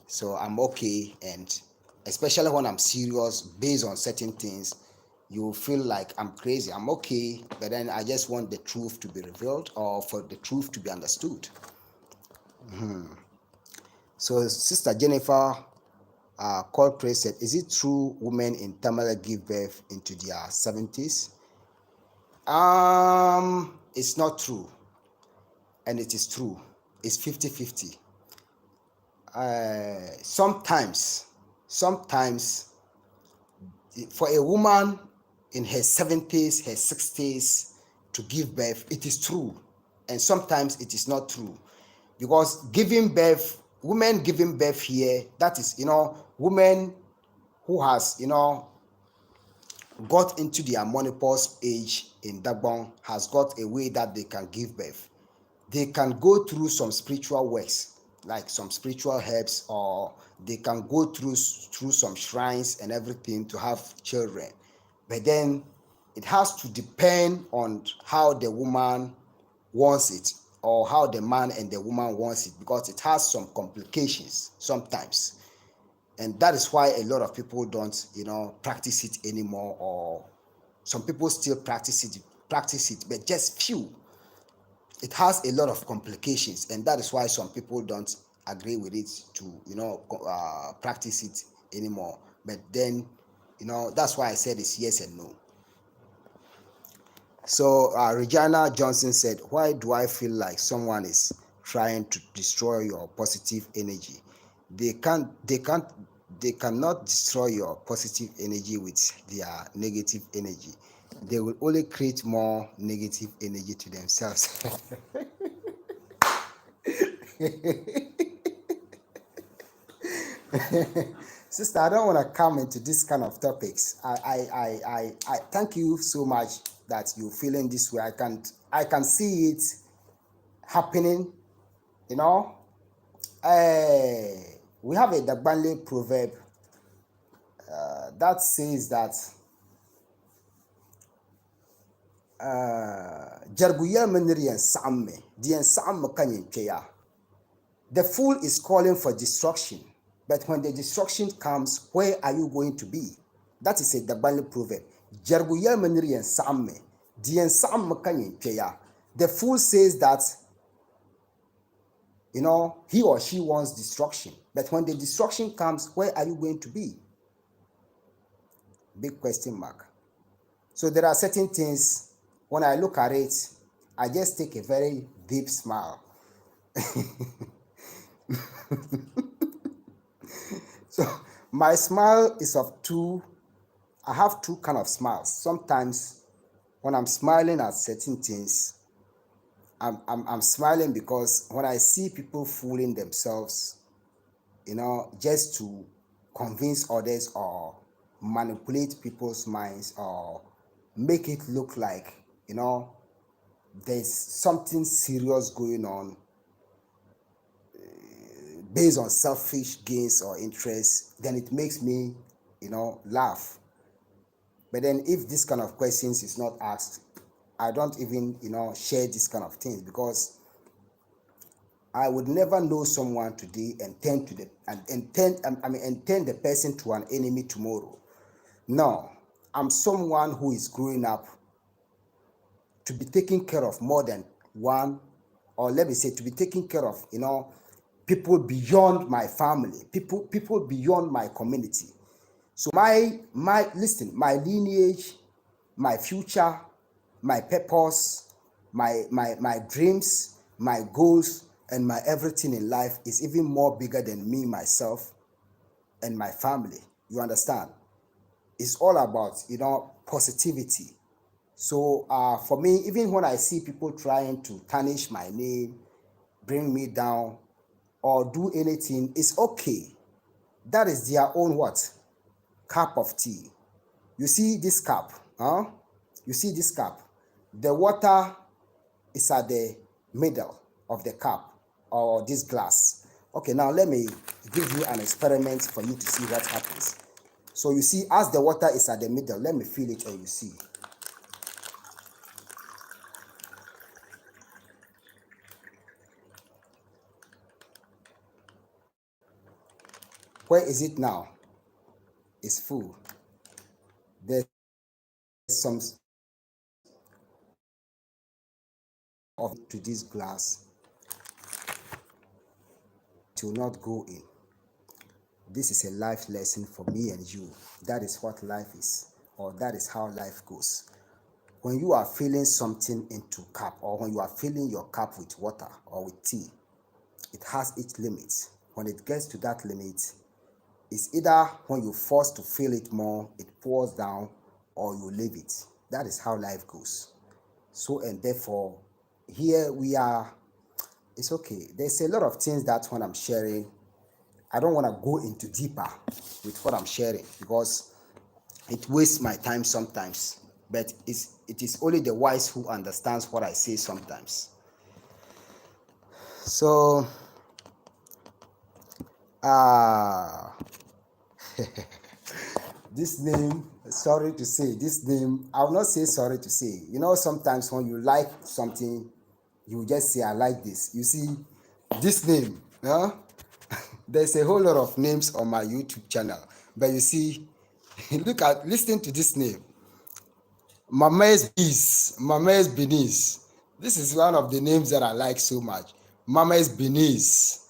So I'm okay, and especially when I'm serious based on certain things, you feel like I'm crazy. I'm okay, but then I just want the truth to be revealed or for the truth to be understood. So Sister Jennifer Coltrane said, is it true women in Tamale give birth into their 70s? It's not true, and it is true. It's 50-50. Sometimes for a woman in her 70s, her 60s to give birth, it is true, and sometimes it is not true, because women giving birth here, that is, women who has, got into their menopause age in Dagbon, has got a way that they can give birth. They can go through some spiritual works, like some spiritual herbs, or they can go through some shrines and everything to have children. But then it has to depend on how the woman wants it, or how the man and the woman wants it, because it has some complications sometimes. And that is why a lot of people don't, practice it anymore, or some people still practice it, but just few. It has a lot of complications, and that is why some people don't agree with it to, practice it anymore. But then, that's why I said it's yes and no. So Regina Johnson said, why do I feel like someone is trying to destroy your positive energy? They cannot destroy your positive energy with their negative energy. They will only create more negative energy to themselves. Sister, I don't want to come into this kind of topics. I thank you so much that you're feeling this way. I can see it happening, you know. We have a Dagbanle proverb that says that the fool is calling for destruction, but when the destruction comes, where are you going to be? That is a Dagbali proverb. The fool says that, he or she wants destruction, but when the destruction comes, where are you going to be? Big question mark. So there are certain things, when I look at it, I just take a very deep smile. So my smile is of two. I have two kind of smiles. Sometimes when I'm smiling at certain things, I'm smiling because when I see people fooling themselves, just to convince others or manipulate people's minds, or make it look like, there's something serious going on based on selfish gains or interests, then it makes me, laugh. But then if this kind of questions is not asked, I don't even, share this kind of things, because I would never know someone today and turn the person to an enemy tomorrow. No, I'm someone who is growing up to be taken care of more than one, or let me say, to be taken care of, people beyond my family, people beyond my community. So my lineage, my future, my purpose, my dreams, my goals, and my everything in life is even more bigger than me, myself, and my family. You understand? It's all about, positivity. So for me, even when I see people trying to tarnish my name, bring me down, or do anything, it's okay. That is their own what? Cup of tea. You see this cup, huh? You see this cup. The water is at the middle of the cup or this glass. Okay, now let me give you an experiment for you to see what happens. So you see, as the water is at the middle, let me feel it and you see. Where is it now? It's full. There's some of to this glass. It will not go in. This is a life lesson for me and you. That is what life is, or that is how life goes. When you are filling something into cup, or when you are filling your cup with water or with tea, it has its limits. When it gets to that limit, it's either when you force to fill it more, it pours down, or you leave it. That is how life goes. So, and therefore, here we are. It's okay. There's a lot of things that when I'm sharing, I don't want to go into deeper with what I'm sharing because it wastes my time sometimes. But it is only the wise who understands what I say sometimes. So, this name, sorry to say, this name, I will not say sorry to say. Sometimes when you like something, you just say, I like this. You see, this name, huh? There's a whole lot of names on my YouTube channel. But you see, listen to this name. Mama's Benis. This is one of the names that I like so much. Mama's Benis.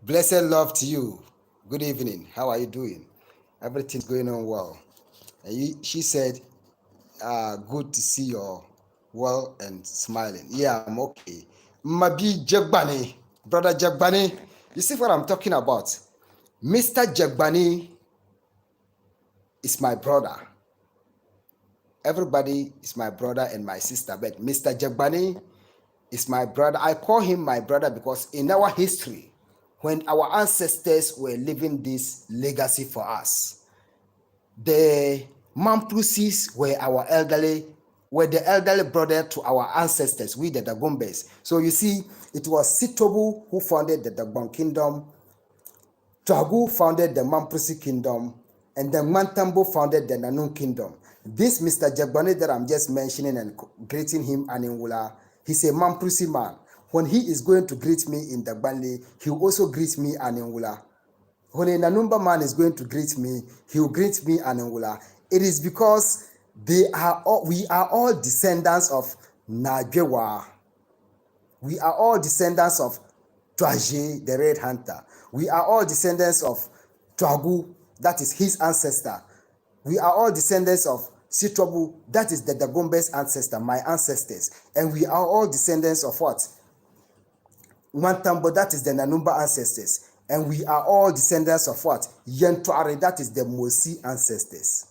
Blessed love to you. Good evening. How are you doing? Everything's going on well. And she said, good to see you well and smiling. Yeah, I'm okay. Mabi Jagbani, brother Jagbani. You see what I'm talking about? Mr. Jagbani is my brother. Everybody is my brother and my sister, but Mr. Jagbani is my brother. I call him my brother because in our history, when our ancestors were leaving this legacy for us, the Mamprusis were the elderly brother to our ancestors, we the Dagombes. So you see, it was Sitobu who founded the Dagbon kingdom, Twagu founded the Mamprusi kingdom, and then Mantambo founded the Nanun kingdom. This Mr. Jagbani that I'm just mentioning and greeting him Aninwula, he's a Mamprusi man. When he is going to greet me in Dagbani, he will also greet me Aninwula. When a Nanumba man is going to greet me, he will greet me Aninwula. It is because we are all descendants of Najwewa. We are all descendants of Twaje, the Red Hunter. We are all descendants of Twagu, that is his ancestor. We are all descendants of Sitobu, that is the Dagombe's ancestor, my ancestors. And we are all descendants of what? Wantambo, that is the Nanumba ancestors. And we are all descendants of what? Yentuare, that is the Mosi ancestors.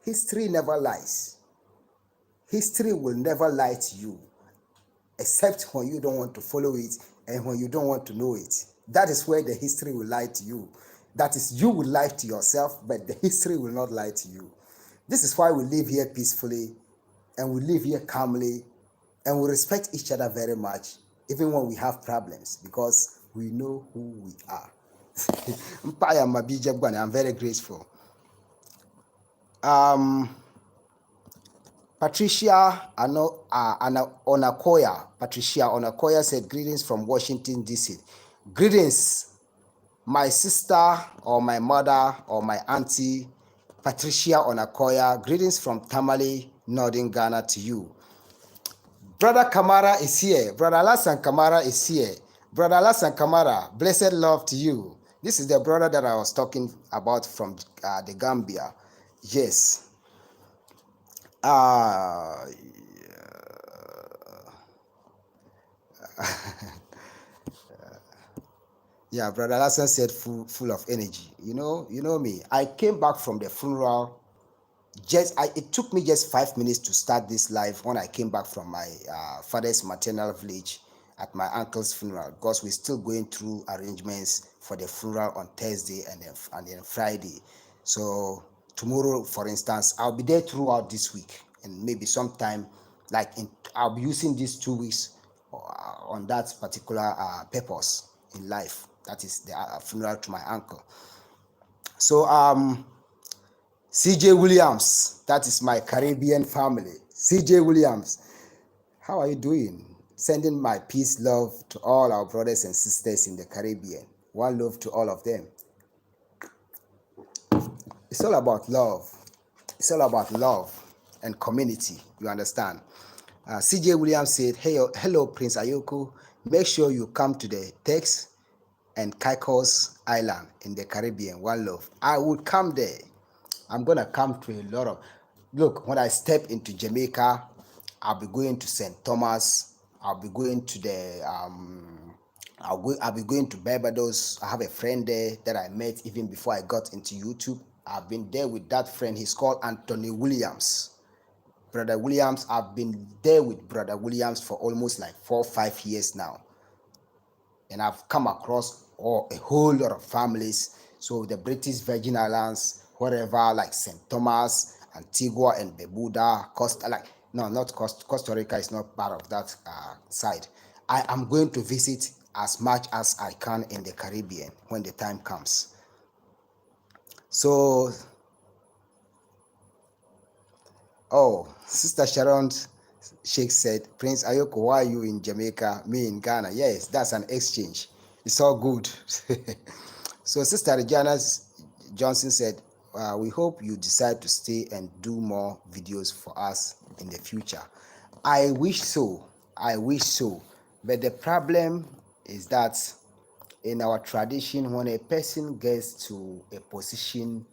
History never lies. History will never lie to you, except when you don't want to follow it and when you don't want to know it. That is where the history will lie to you. That is, you will lie to yourself, but the history will not lie to you. This is why we live here peacefully and we live here calmly and we respect each other very much, even when we have problems, because we know who we are. I'm very grateful. Patricia Onakoya said, greetings from Washington, D.C. Greetings, my sister or my mother or my auntie, Patricia Onakoya. Greetings from Tamale, Northern Ghana to you. Brother Kamara is here. Brother Alasan Kamara is here. Brother Alasan Kamara, blessed love to you. This is the brother that I was talking about from the Gambia. Yes. Yeah, Brother Lasson said full of energy. You know me. I came back from the funeral. It took me just 5 minutes to start this live when I came back from my father's maternal village at my uncle's funeral, because we're still going through arrangements for the funeral on Thursday and then Friday. So tomorrow, for instance, I'll be there throughout this week, and maybe sometime I'll be using these 2 weeks on that particular purpose in life. That is the funeral to my uncle. So CJ Williams, that is my Caribbean family. CJ Williams, how are you doing? Sending my peace, love to all our brothers and sisters in the Caribbean. One love to all of them. It's all about love. It's all about love and community. You understand? CJ Williams said, "Hey, hello, Prince Ayoko. Make sure you come to the Tex and Caicos Island in the Caribbean. One love. I would come there. I'm gonna come to a lot of. Look, when I step into Jamaica, I'll be going to St. Thomas. I'll be going to the I'll be going to Barbados. I have a friend there that I met even before I got into YouTube. I've been there with that friend. He's called Anthony Williams. Brother Williams, I've been there with Brother Williams for almost like 4 or 5 years now. And I've come across a whole lot of families. So the British Virgin Islands, wherever, like St. Thomas, Antigua and Barbuda, Costa Rica is not part of that side. I am going to visit as much as I can in the Caribbean when the time comes. So, Sister Sharon Sheikh said, Prince Ayoko, why are you in Jamaica? Me in Ghana. Yes, that's an exchange. It's all good. So Sister Regina Johnson said, we hope you decide to stay and do more videos for us in the future. I wish so. I wish so. But the problem is that in our tradition, when a person gets to a position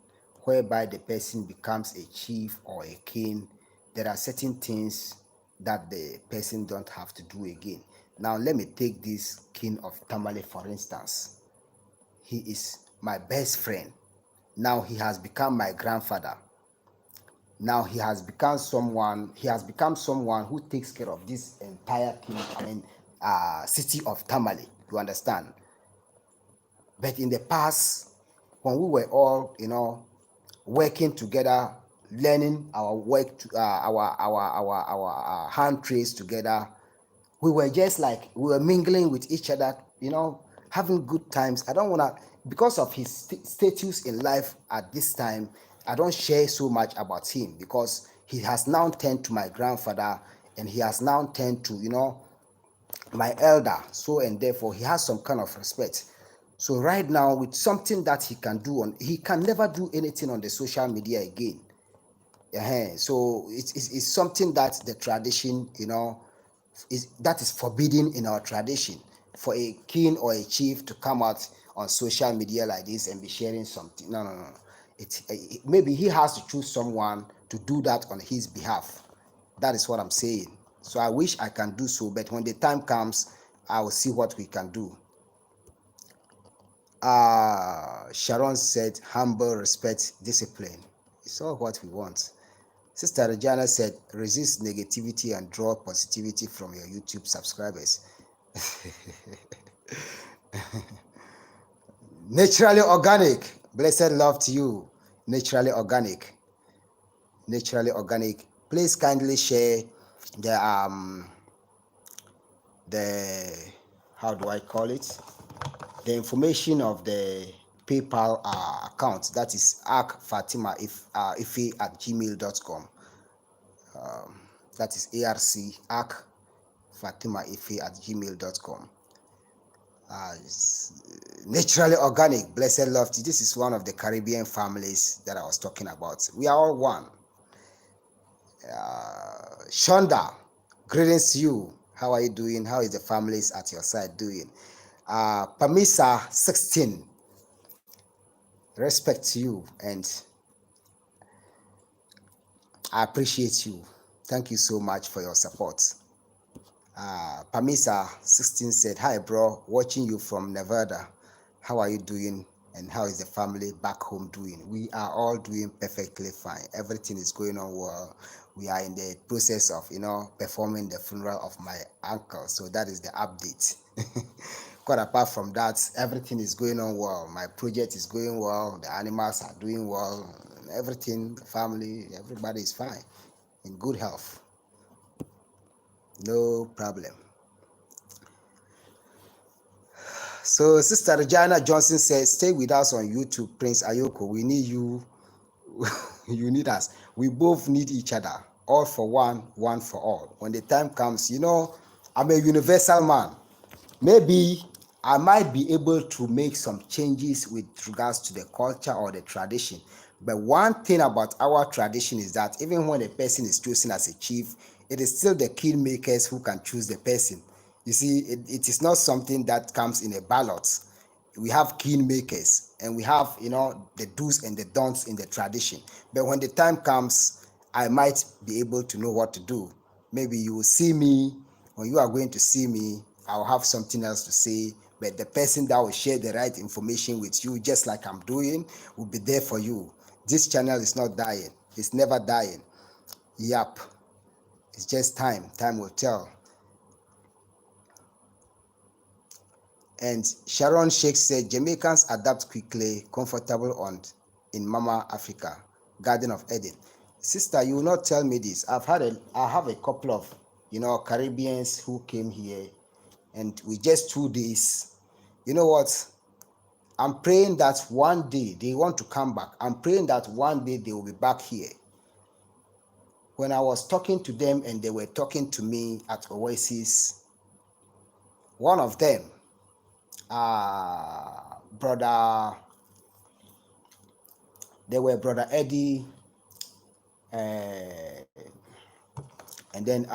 whereby the person becomes a chief or a king, there are certain things that the person don't have to do again. Now, let me take this king of Tamale, for instance. He is my best friend. Now he has become my grandfather. Now he has become someone who takes care of this entire city of Tamale. You understand? But in the past, when we were all, working together, learning our work, our hand trades together, we were just like we were mingling with each other, having good times. I don't wanna, because of his status in life at this time, I don't share so much about him, because he has now turned to my grandfather, and he has now turned to my elder. So, and therefore he has some kind of respect. So right now, with something that he can do he can never do anything on the social media again. So it's something that the tradition, that is forbidden in our tradition, for a king or a chief to come out on social media like this and be sharing something. No. Maybe he has to choose someone to do that on his behalf. That is what I'm saying. So I wish I can do so, but when the time comes, I will see what we can do. Sharon said, humble, respect, discipline. It's all what we want. Sister Regina said, resist negativity and draw positivity from your YouTube subscribers. Naturally organic. Blessed love to you. Naturally organic. Naturally organic. Please kindly share the how do I call it? The information of the PayPal account. That is arcfatimaife at gmail.com. That is arcfatimaife at gmail.com. Naturally organic, blessed love. This is one of the Caribbean families that I was talking about. We are all one. Shonda, greetings to you. How are you doing? How is the families at your side doing? Pamisa 16, respect to you, and I appreciate you. Thank you so much for your support. Pamisa 16 said, "Hi bro, watching you from Nevada. How are you doing? And how is the family back home doing?" We are all doing perfectly fine. Everything is going on well. We are in the process of, performing the funeral of my uncle. So that is the update. Quite apart from that, everything is going on well. My project is going well. The animals are doing well. Everything, the family, everybody is fine, in good health. No problem. So Sister Regina Johnson says, "Stay with us on YouTube, Prince Ayoko. We need you. You need us. We both need each other. All for one, one for all. When the time comes, I'm a universal man. Maybe I might be able to make some changes with regards to the culture or the tradition. But one thing about our tradition is that even when a person is chosen as a chief, it is still the kingmakers who can choose the person. You see, it is not something that comes in a ballot. We have kingmakers and we have, the do's and the don'ts in the tradition. But when the time comes, I might be able to know what to do. Maybe you will see me. When you are going to see me, I'll have something else to say, but the person that will share the right information with you, just like I'm doing, will be there for you. This channel is not dying. It's never dying. Yep. It's just time. Time will tell. And Sharon Sheikh said, "Jamaicans adapt quickly, comfortable in Mama Africa, Garden of Eden." Sister, you will not tell me this. I have a couple of, Caribbeans who came here, and with just 2 days, you know what? I'm praying that one day they want to come back. I'm praying that one day they will be back here. When I was talking to them and they were talking to me at Oasis, one of them, brother, they were Brother Eddie, and then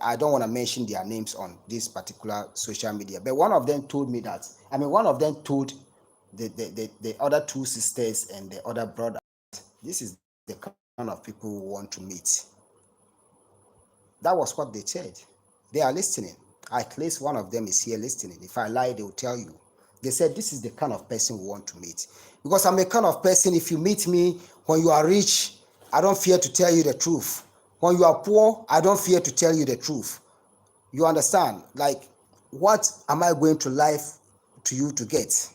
I don't want to mention their names on this particular social media, but one of them told me that, one of them told the other two sisters and the other brother, this is the kind of people who want to meet. That was what they said. They are listening. At least one of them is here listening. If I lie, they will tell you. They said, this is the kind of person we want to meet. Because I'm a kind of person, if you meet me when you are rich, I don't fear to tell you the truth. When you are poor, I don't fear to tell you the truth. You understand? Like, what am I going to lie to you to get?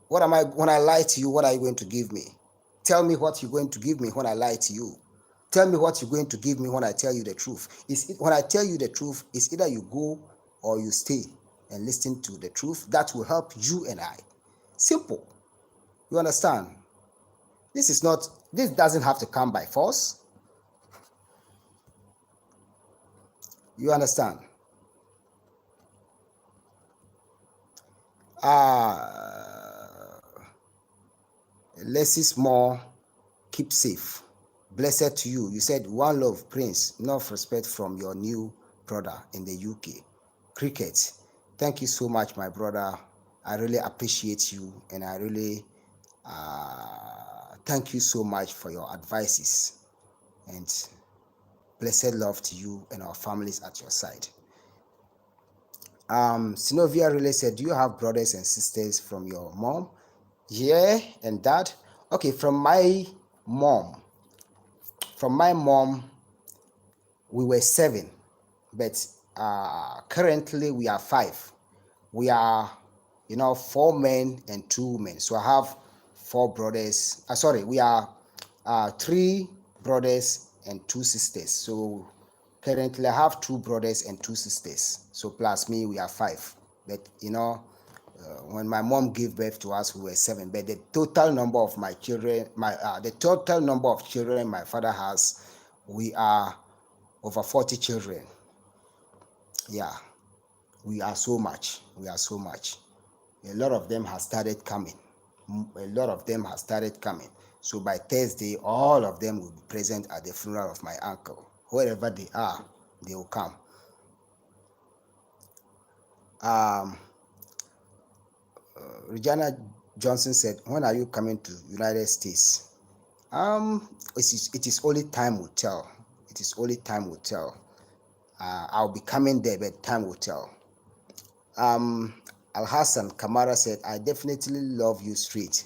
When I lie to you, what are you going to give me? Tell me what you're going to give me when I lie to you. Tell me what you're going to give me when I tell you the truth. When I tell you the truth, it's either you go or you stay and listen to the truth. That will help you and I. Simple. You understand? This doesn't have to come by force. You understand? Less is more. Keep safe. Blessed to you. You said, "One love, Prince. Enough respect from your new brother in the UK. Cricket." Thank you so much, my brother. I really appreciate you, and I really thank you so much for your advices. And blessed love to you and our families at your side. Sinovia really said, "Do you have brothers and sisters from your mom?" Yeah, and dad. Okay, from my mom, we were 7, but currently we are 5. We are, 4 men and 2 women. So I have 4 brothers. We are 3 brothers and 2 sisters. So currently I have 2 brothers and 2 sisters. So plus me, we are 5. But when my mom gave birth to us, we were 7. But the total number of my children, my father has, we are over 40 children. Yeah, we are so much. A lot of them have started coming. So by Thursday, all of them will be present at the funeral of my uncle. Wherever they are, they will come. Regina Johnson said, "When are you coming to United States?" It is only time will tell. I'll be coming there, but time will tell. Al Hassan Kamara said, I definitely love you straight.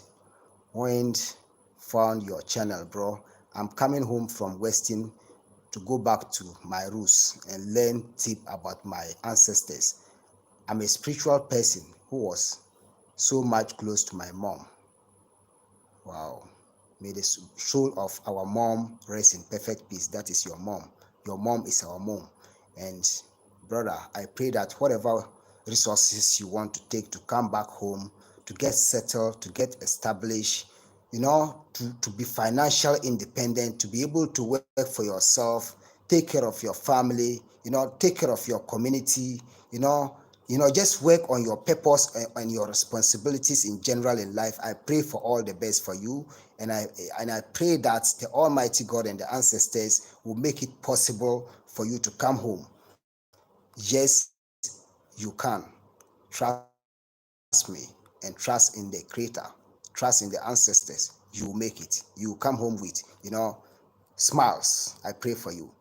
When found your channel, bro. I'm coming home from Westin to go back to my roots and learn tip about my ancestors. I'm a spiritual person who was so much close to my mom. Wow. May the soul of our mom rest in perfect peace. That is your mom. Your mom is our mom. And brother, I pray that whatever resources you want to take to come back home, to get settled, to get established, to be financial independent, to be able to work for yourself, take care of your family, take care of your community, just work on your purpose and your responsibilities in general in life. I pray for all the best for you, and I pray that the Almighty God and the ancestors will make it possible for you to come home. Yes, you can. Trust me and trust in the Creator. Trust in the ancestors. You will make it. You will come home with, smiles. I pray for you.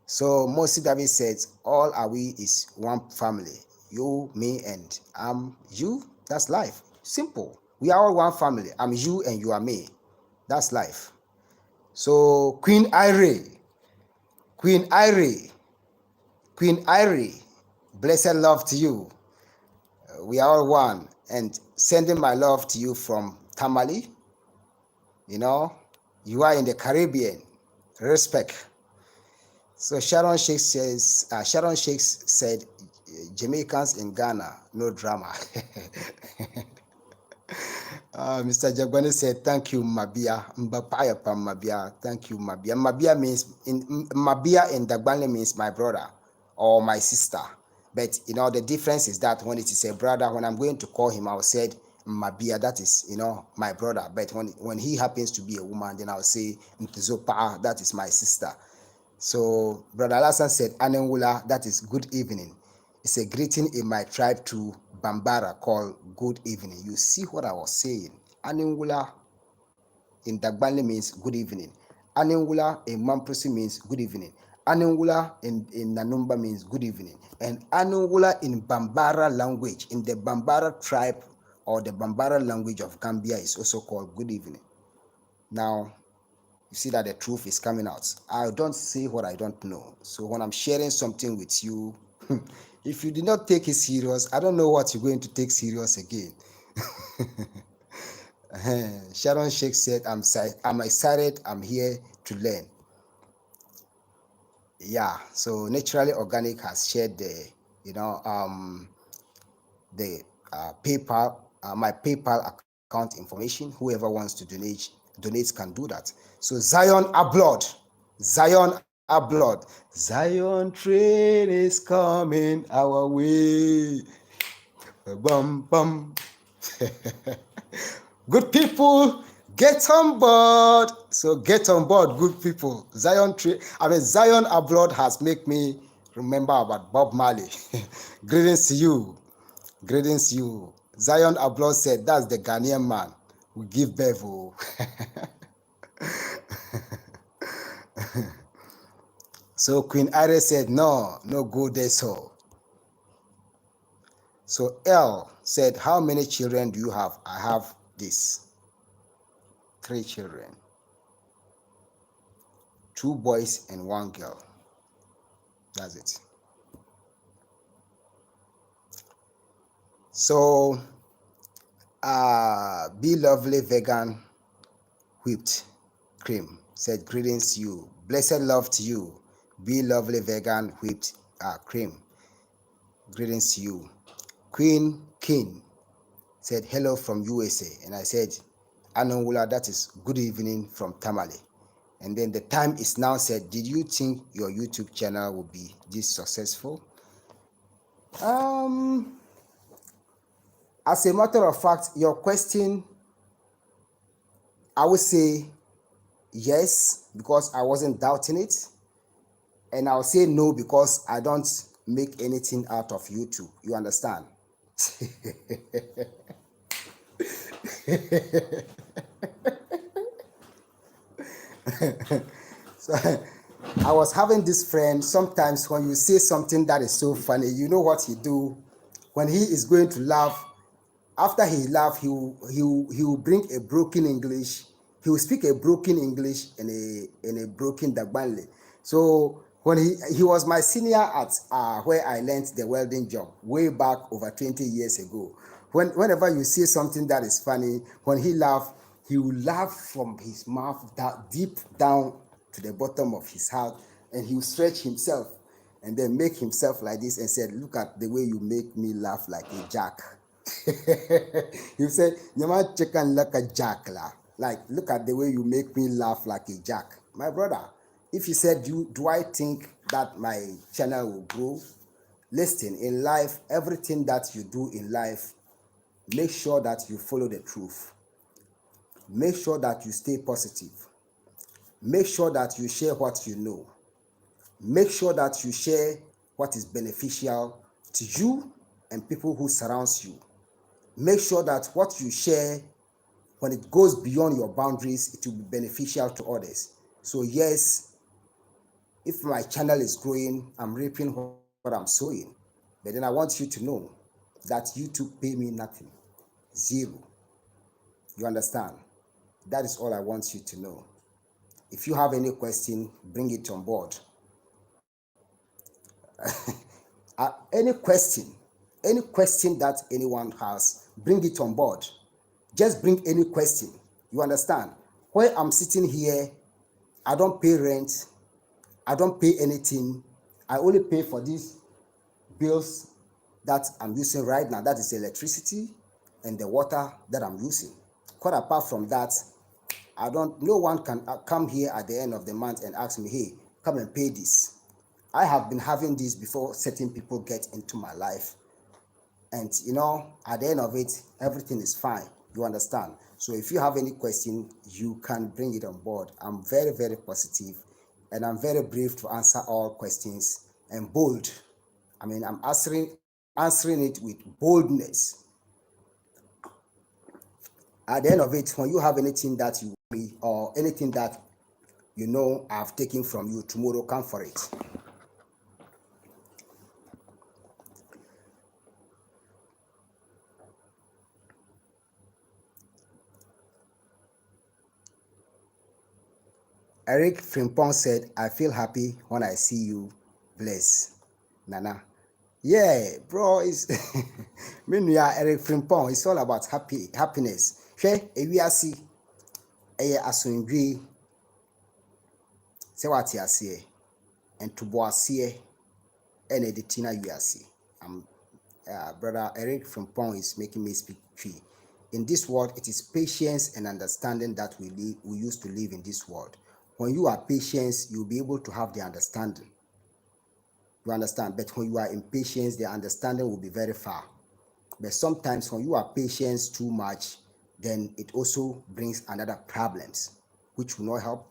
So Mosi David says, all are we is one family. You, me, and I'm you. That's life. Simple. We are all one family. I'm you and you are me. That's life. So Queen Irie, Queen Irie, Queen Irie, blessed love to you. We are all one. And sending my love to you from Tamale. You are in the Caribbean. Respect. So Sharon Shakes said, Jamaicans in Ghana, no drama. Mr. Jagbani said, thank you, Mabia. Mbapaya pam Mabia. Thank you, Mabia. Mabia in Dagbani means my brother or my sister. But the difference is that when it is a brother, when I'm going to call him, I'll say Mabia, that is, my brother. But when he happens to be a woman, then I'll say Ntizopa, that is my sister. So Brother Lassan said, Anengula, that is good evening. It's a greeting in my tribe to Bambara called good evening. You see what I was saying? Anengula in Dagbani means good evening. Anengula in Mamprosi means good evening. Anengula in Nanumba means good evening. And Anengula in Bambara language, in the Bambara tribe or the Bambara language of Gambia is also called good evening. Now, you see that the truth is coming out. I don't say what I don't know. So when I'm sharing something with you, if you did not take it serious, I don't know what you're going to take serious again. Sharon Sheikh said, I'm excited. I'm here to learn. Yeah, so Naturally Organic has shared the PayPal, my PayPal account information. Whoever wants to donate can do that. So Zion Ablood, Zion train is coming our way. Bum bum. Good people, get on board. So get on board, good people. Zion Ablood has made me remember about Bob Marley. Greetings to you. Greetings you. Zion Abloh said, that's the Ghanaian man. We give birth. So Queen Iris said, no go there so. So L said, how many children do you have? I have this. 3 children. 2 boys and 1 girl. That's it. So Be Lovely Vegan Whipped Cream said, greetings to you. Blessed love to you. Be Lovely Vegan Whipped Cream. Greetings to you. Queen King said, hello from USA. And I said, Anongula, that is good evening from Tamale. And then the time is now said, did you think your YouTube channel will be this successful? As a matter of fact, your question, I would say yes, because I wasn't doubting it. And I'll say no, because I don't make anything out of YouTube. You understand? I was having this friend. Sometimes when you say something that is so funny, you know what he do? When he is going to laugh, after he laugh, he will bring a broken English. He will speak a broken English in a broken Dagbanle. So when he was my senior at where I learned the welding job way back over 20 years ago. Whenever you say something that is funny, when he will laugh from his mouth deep down to the bottom of his heart, and he will stretch himself and then make himself like this and said, "Look at the way you make me laugh like a jack." You said, "Nyama chicken like a jack la." Like, look at the way you make me laugh like a jack. My brother, if you said, do I think that my channel will grow? Listen, in life, everything that you do in life, make sure that you follow the truth. Make sure that you stay positive. Make sure that you share what you know. Make sure that you share what is beneficial to you and people who surrounds you. Make sure that what you share, when it goes beyond your boundaries, it will be beneficial to others. So yes, if my channel is growing, I'm reaping what I'm sowing. But then I want you to know that YouTube pay me nothing. Zero. You understand? That is all I want you to know. If you have any question, bring it on board. Any question that anyone has, bring it on board. Just bring any question. You understand? Where I'm sitting here, I don't pay rent. I don't pay anything. I only pay for these bills that I'm using right now. That is the electricity and the water that I'm using. Quite apart from that, no one can come here at the end of the month and ask me, "Hey, come and pay this." I have been having this before certain people get into my life. And at the end of it, everything is fine. You understand? So if you have any question, you can bring it on board. I'm very, very positive, and I'm very brave to answer all questions, and bold. I mean, I'm answering it with boldness. At the end of it, when you have anything that you me or anything that I've taken from you, tomorrow come for it. Eric Frimpong said, "I feel happy when I see you. Bless." Nana. Yeah, bro, it's me Eric Frimpong. It's all about happiness. Hwɛ ewiase ɛyɛ asomdwee sɛ wate aseɛ ntoboaseɛ ɛna ɛde tina wiase. Brother Eric Frimpong is making me speak tree. In this world, it is patience and understanding that we used to live in this world. When you are patient, you'll be able to have the understanding. You understand? But when you are impatient, the understanding will be very far. But sometimes when you are patient too much, then it also brings another problems, which will not help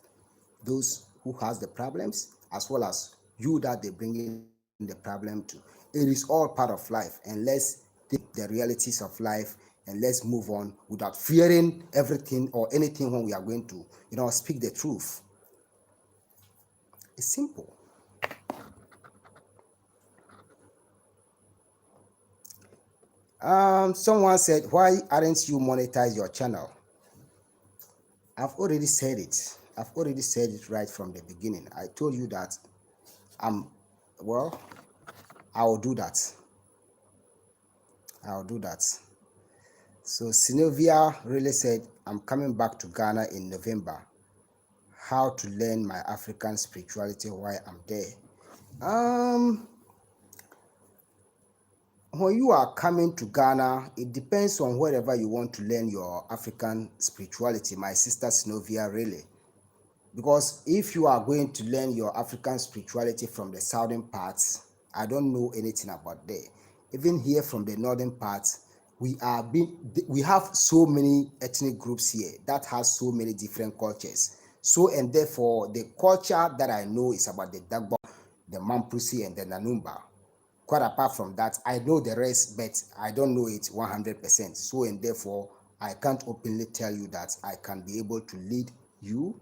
those who has the problems, as well as you that they bring in the problem to. It is all part of life, and let's take the realities of life and let's move on without fearing everything or anything when we are going to, speak the truth. It's simple. Someone said, "Why aren't you monetize your channel?" I've already said it. I've already said it right from the beginning. I told you that I will do that. I'll do that. So Sylvia really said, "I'm coming back to Ghana in November. How to learn my African spirituality while I'm there?" When you are coming to Ghana, it depends on wherever you want to learn your African spirituality, my sister Sylvia, really. Because if you are going to learn your African spirituality from the southern parts, I don't know anything about there. Even here from the northern parts, we have so many ethnic groups here that has so many different cultures. So, and therefore, the culture that I know is about the Dagba, the Mampusi, and the Nanumba. Quite apart from that, I know the rest, but I don't know it 100%. So, and therefore, I can't openly tell you that I can be able to lead you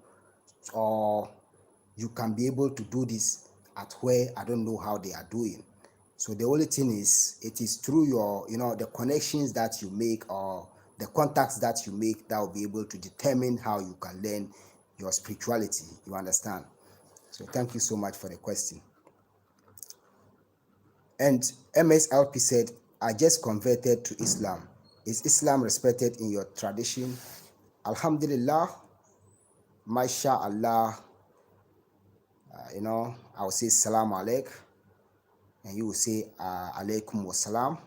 or you can be able to do this at where I don't know how they are doing. So the only thing is, it is through your, the connections that you make, or the contacts that you make, that will be able to determine how you can learn your spirituality. You understand? So thank you so much for the question. And MSLP said, I just converted to Islam. Is Islam respected in your tradition? Alhamdulillah, MashaAllah. I will say Salam Alaik, and you will say Alaikum Wasalam.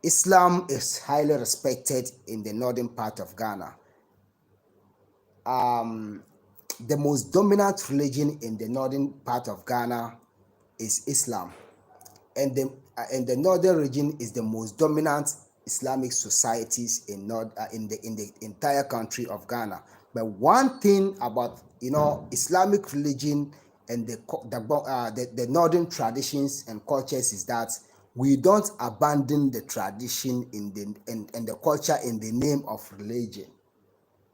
Islam is highly respected in the northern part of Ghana. The most dominant religion in the northern part of Ghana is Islam, and the northern region is the most dominant Islamic societies in the entire country of Ghana. But one thing about Islamic religion and the northern traditions and cultures is that we don't abandon the tradition and the culture in the name of religion.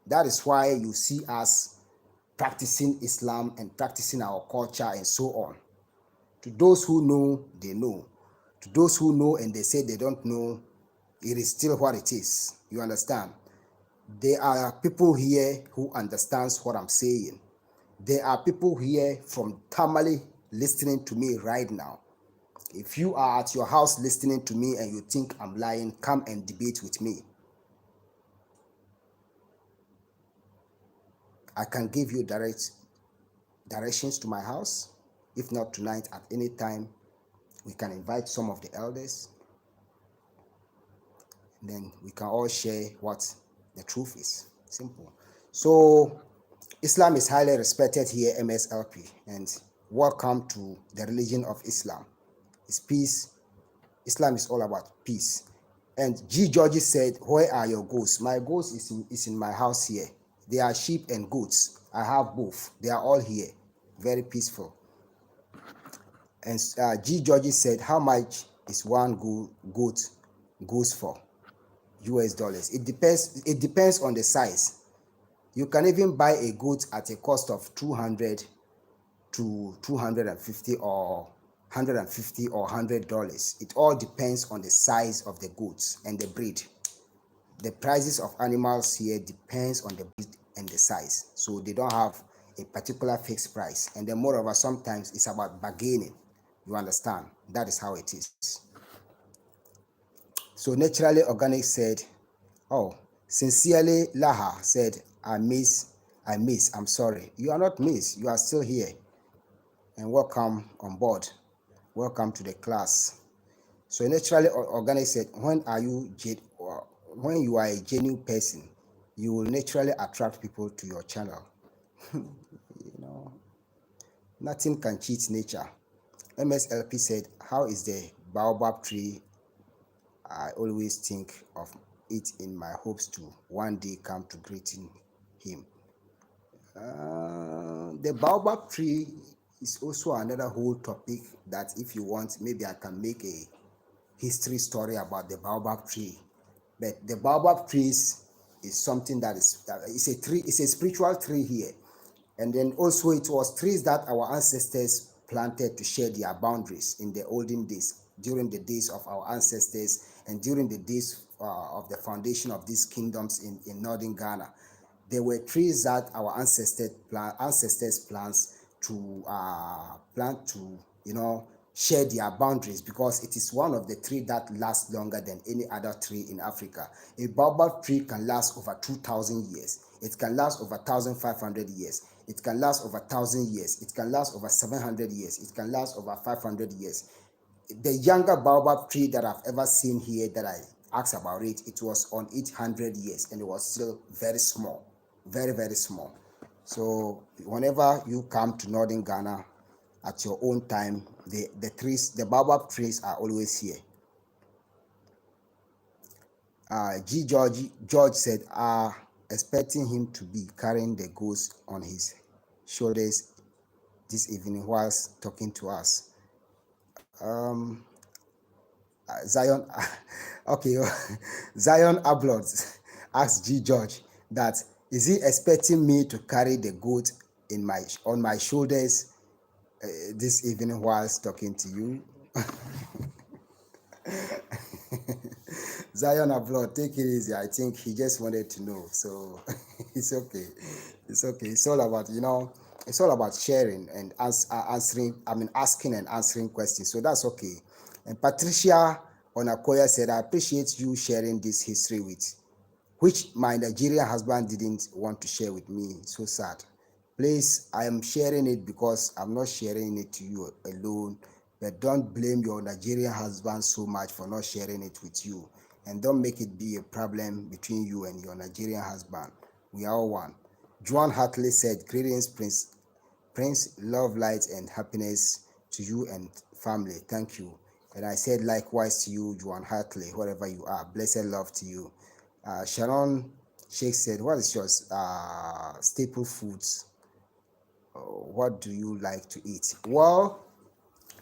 That is why you see us practicing Islam and practicing our culture and so on. To those who know, they know. To those who know and they say they don't know, it is still what it is. You understand? There are people here who understands what I'm saying. There are people here from Tamale listening to me right now. If you are at your house listening to me and you think I'm lying, come and debate with me. I can give you directions to my house. If not tonight, at any time, we can invite some of the elders. And then we can all share what the truth is. Simple. So Islam is highly respected here, MSLP, and welcome to the religion of Islam. It's peace. Islam is all about peace. And G. Georgie said, where are your goats? My goats is in my house here. They are sheep and goats. I have both. They are all here. Very peaceful. And G. Georgie said, how much is one goat goes for? US dollars. It depends on the size. You can even buy a goat at a cost of 200 to 250 or 150 or $100. It all depends on the size of the goats and the breed. The prices of animals here depends on the breed and the size. So they don't have a particular fixed price. And then moreover, sometimes it's about bargaining. You understand? That is how it is. So Naturally Organic said, oh, Sincerely Laha said, I miss, I'm sorry. You are not miss, you are still here. And welcome on board. Welcome to the class. So Naturally Organic said, when you are a genuine person, you will naturally attract people to your channel. Nothing can cheat nature. MSLP said, how is the baobab tree? I always think of it in my hopes to one day come to greeting him. The baobab tree is also another whole topic that if you want, maybe I can make a history story about the baobab tree. But the baobab trees is something that it's a tree, it's a spiritual tree here. And then also it was trees that our ancestors planted to share their boundaries in the olden days, during the days of our ancestors and during the days of the foundation of these kingdoms in northern Ghana. There were trees that our ancestors plants to plant to share their boundaries, because it is one of the trees that lasts longer than any other tree in Africa. A baobab tree can last over 2,000 years. It can last over 1,500 years. It can last over 1,000 years. It can last over 700 years. It can last over 500 years. The younger baobab tree that I've ever seen here that I asked about it was on 800 years and it was still very small, very, very small. So whenever you come to northern Ghana at your own time, the baobab trees are always here. George said, expecting him to be carrying the ghost on his shoulders this evening whilst talking to us. Zion, okay, Zion Ablot asked G. George that, is he expecting me to carry the goat on my shoulders this evening whilst talking to you. Zion Abroad, take it easy. I think he just wanted to know, so it's okay. It's okay. It's all about it's all about sharing and answering. I mean, asking and answering questions. So that's okay. And Patricia Onakoya said, "I appreciate you sharing this history with which my Nigerian husband didn't want to share with me. So sad. Please, I am sharing it because I'm not sharing it to you alone. But don't blame your Nigerian husband so much for not sharing it with you. And don't make it be a problem between you and your Nigerian husband. We are all one." Joan Hartley said, "Greetings, Prince, love, light, and happiness to you and family. Thank you." And I said likewise to you, Joan Hartley, wherever you are. Blessed love to you. Sharon Sheikh said, "What is your staple foods? What do you like to eat?" Well,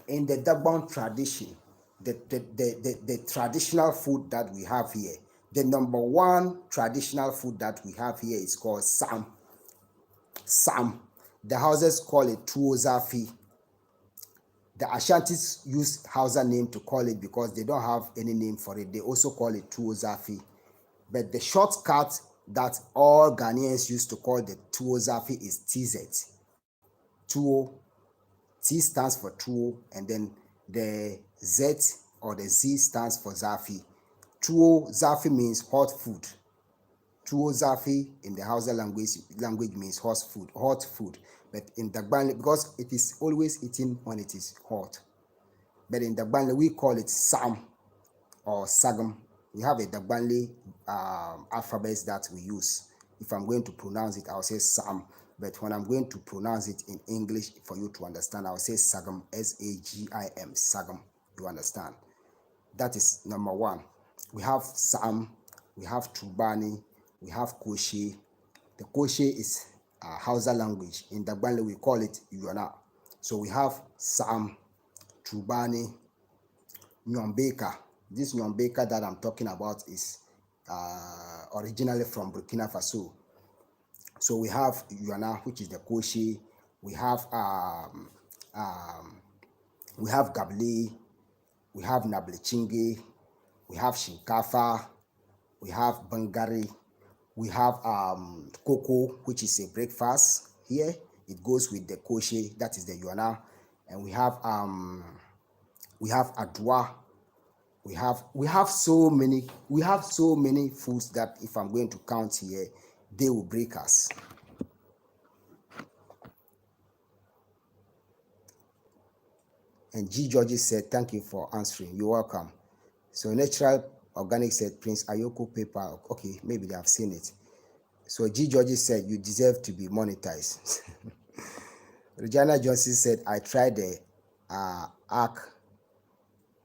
in the Dagbon tradition, the traditional food that we have here, the number one traditional food that we have here is called Sam. Sam. The houses call it Tuo Zafi. The Ashantis use Hausa name to call it because they don't have any name for it. They also call it Tuo Zafi. But the shortcut that all Ghanaians used to call the Tuo Zafi is TZ. Tuo, T stands for Tuo, and then the Z or the Z stands for Zafi. Tuo Zafi means hot food. Tuo Zafi in the Hausa language means hot food. But in Dagbani, because it is always eaten when it is hot. But in Dagbani, we call it Sam or Sagam. We have a Dagbani alphabet that we use. If I'm going to pronounce it, I'll say Sam. But when I'm going to pronounce it in English for you to understand, I'll say Sagam, Sagim, Sagam. You understand? That is number one. We have Sam, we have Tubani, we have Koshe. The Koshe is Hausa language. In Dagbani, we call it Yona. So we have Sam, Tubani, Nyombeka. This Nyombeka that I'm talking about is originally from Burkina Faso. So we have Yona, which is the Koshe. We have Gabli, we have Nablechinge, we have Shinkafa, we have Bangari, we have Cocoa, which is a breakfast here. It goes with the Koshe, that is the Yona, and we have Adwa. We have so many foods that if I'm going to count here, they will break us. And G. Georgie said, "Thank you for answering. You're welcome." So Natural Organic said, "Prince Ayoko paper." Okay, maybe they have seen it. So G. Georgie said, "You deserve to be monetized." Regina Johnson said, "I tried the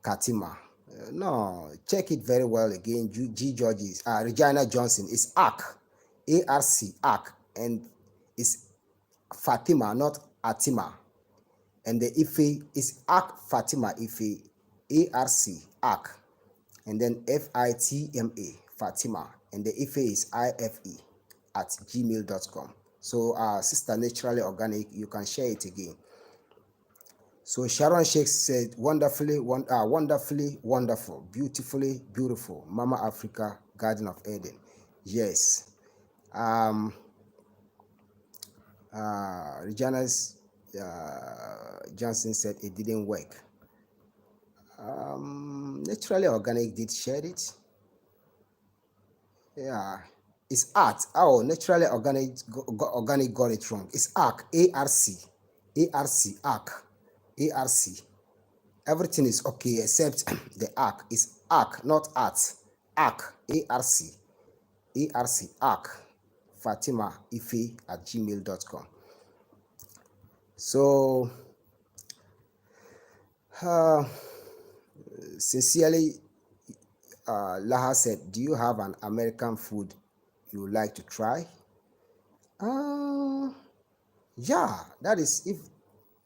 arcfatimaife." No, check it very well again. G. Georgie, Regina Johnson is arc, A-R-C, arc, and it's Fatima, not Atima. And the Ife is arcfatimaife, A-R-C, arc, and then F-I-T-M-A, Fatima, and the Ife is I-F-E at gmail.com. So Sister Naturally Organic, you can share it again. So Sharon Sheikh said, wonderfully wonderful, beautifully beautiful, Mama Africa, Garden of Eden. Yes. Regina Johnson said it didn't work. Naturally Organic did share it. Yeah, it's art. Oh, Naturally Organic got it wrong. It's arc, A-R-C, arc, A-R-C. Everything is okay except the arc. Is arc, not art. Arc, A-R-C, arc, fatimaife at gmail.com. So, sincerely, Laha said, "Do you have an American food you would like to try?" Yeah, that is if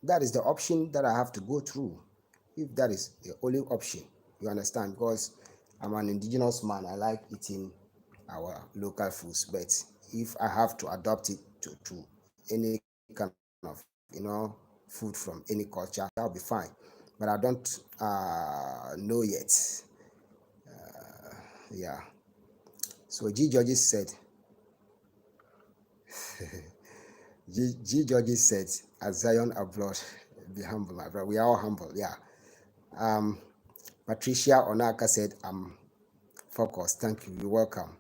that is the option that I have to go through. If that is the only option, you understand? Because I'm an indigenous man, I like eating our local foods. But if I have to adopt it to any kind of, food from any culture, that'll be fine. But I don't know yet. Yeah. So G Georges said, G Georges said, as Zion abroad, be humble, my brother. We are all humble, yeah. Patricia Onaka said, I'm focused. Thank you. You're welcome.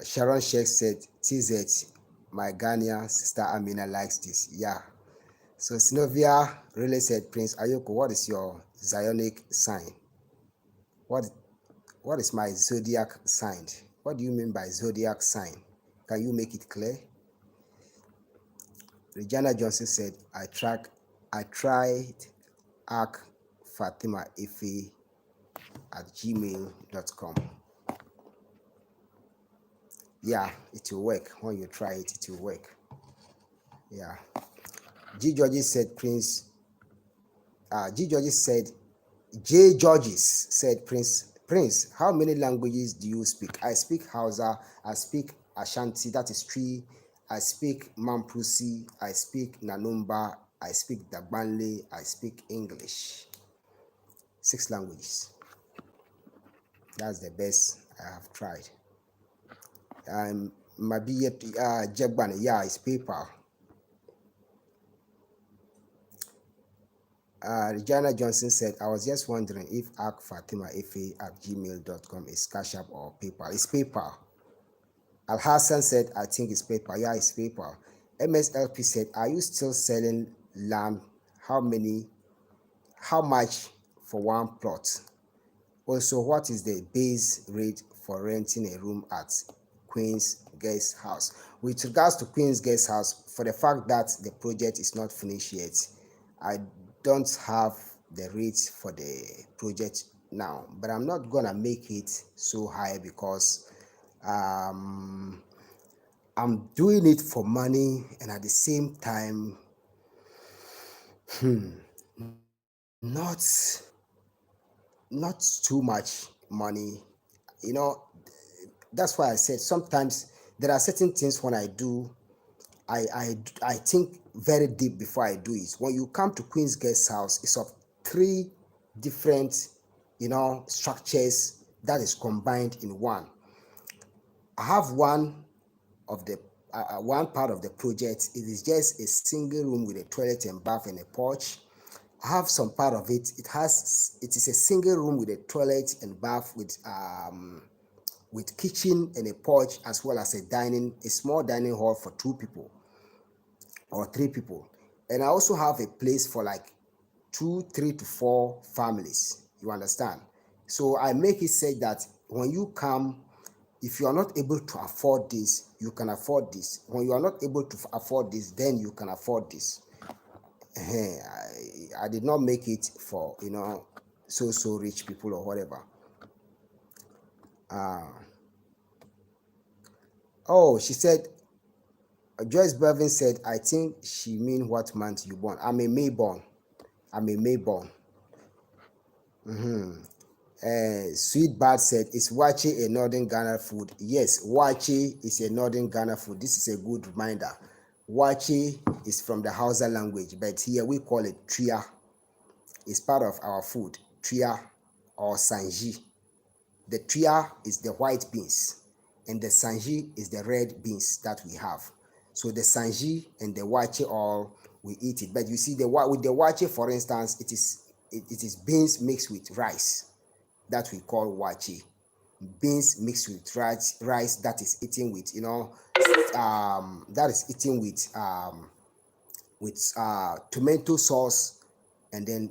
Sharon Sheikh said, TZ, my Ghanaian sister Amina likes this. Yeah. So Sinovia really said, Prince Ayoko, what is your Zionic sign? What is my zodiac sign? What do you mean by zodiac sign? Can you make it clear? Regina Johnson said, I tried arcfatimaife at gmail.com. Yeah, it will work. When you try it, it will work. Yeah. G Georges said, J Georges said, Prince, how many languages do you speak? I speak Hausa, I speak Ashanti, that is Tree, I speak Mamprusi, I speak Nanumba, I speak Dagbanle, I speak English. 6 languages. That's the best I have tried. Maybe Jegbane, yeah, it's PayPal. Regina Johnson said, I was just wondering if arcfatimaife at gmail.com is Cash App or PayPal. It's PayPal. Al Hassan said, I think it's PayPal. Yeah, it's PayPal. MSLP said, are you still selling land? How much for one plot? Also, what is the base rate for renting a room at Queen's Guest House? With regards to Queen's Guest House, for the fact that the project is not finished yet, I don't have the rates for the project now, but I'm not gonna make it so high because I'm doing it for money, and at the same time, not too much money. That's why I said sometimes there are certain things when I do, I think very deep before I do it. When you come to Queen's Guest House, it's of 3 different, structures that is combined in one. I have one part of the project. It is just a single room with a toilet and bath and a porch. I have some part of it. It is a single room with a toilet and bath with kitchen and a porch, as well as a small dining hall for 2 people or 3 people. And I also have a place for like 2, 3 to 4 families. You understand? So I make it say that when you come, if you are not able to afford this, you can afford this. When you are not able to afford this, then you can afford this. I did not make it for so rich people or whatever. She said, Joyce Bevin said, I think she mean what month you born. I'm a May born. Sweet Bad said, is wache a northern Ghana food? Yes, wache is a northern Ghana food. This is a good reminder. Wache is from the Hausa language, but here we call it tria. It's part of our food, tria or sanji. The tria is the white beans, and the sanji is the red beans that we have. So the sanji and the wache all, we eat it. But you see, with the wache, for instance, it is beans mixed with rice that we call wache. Beans mixed with rice that is eaten with tomato sauce, and then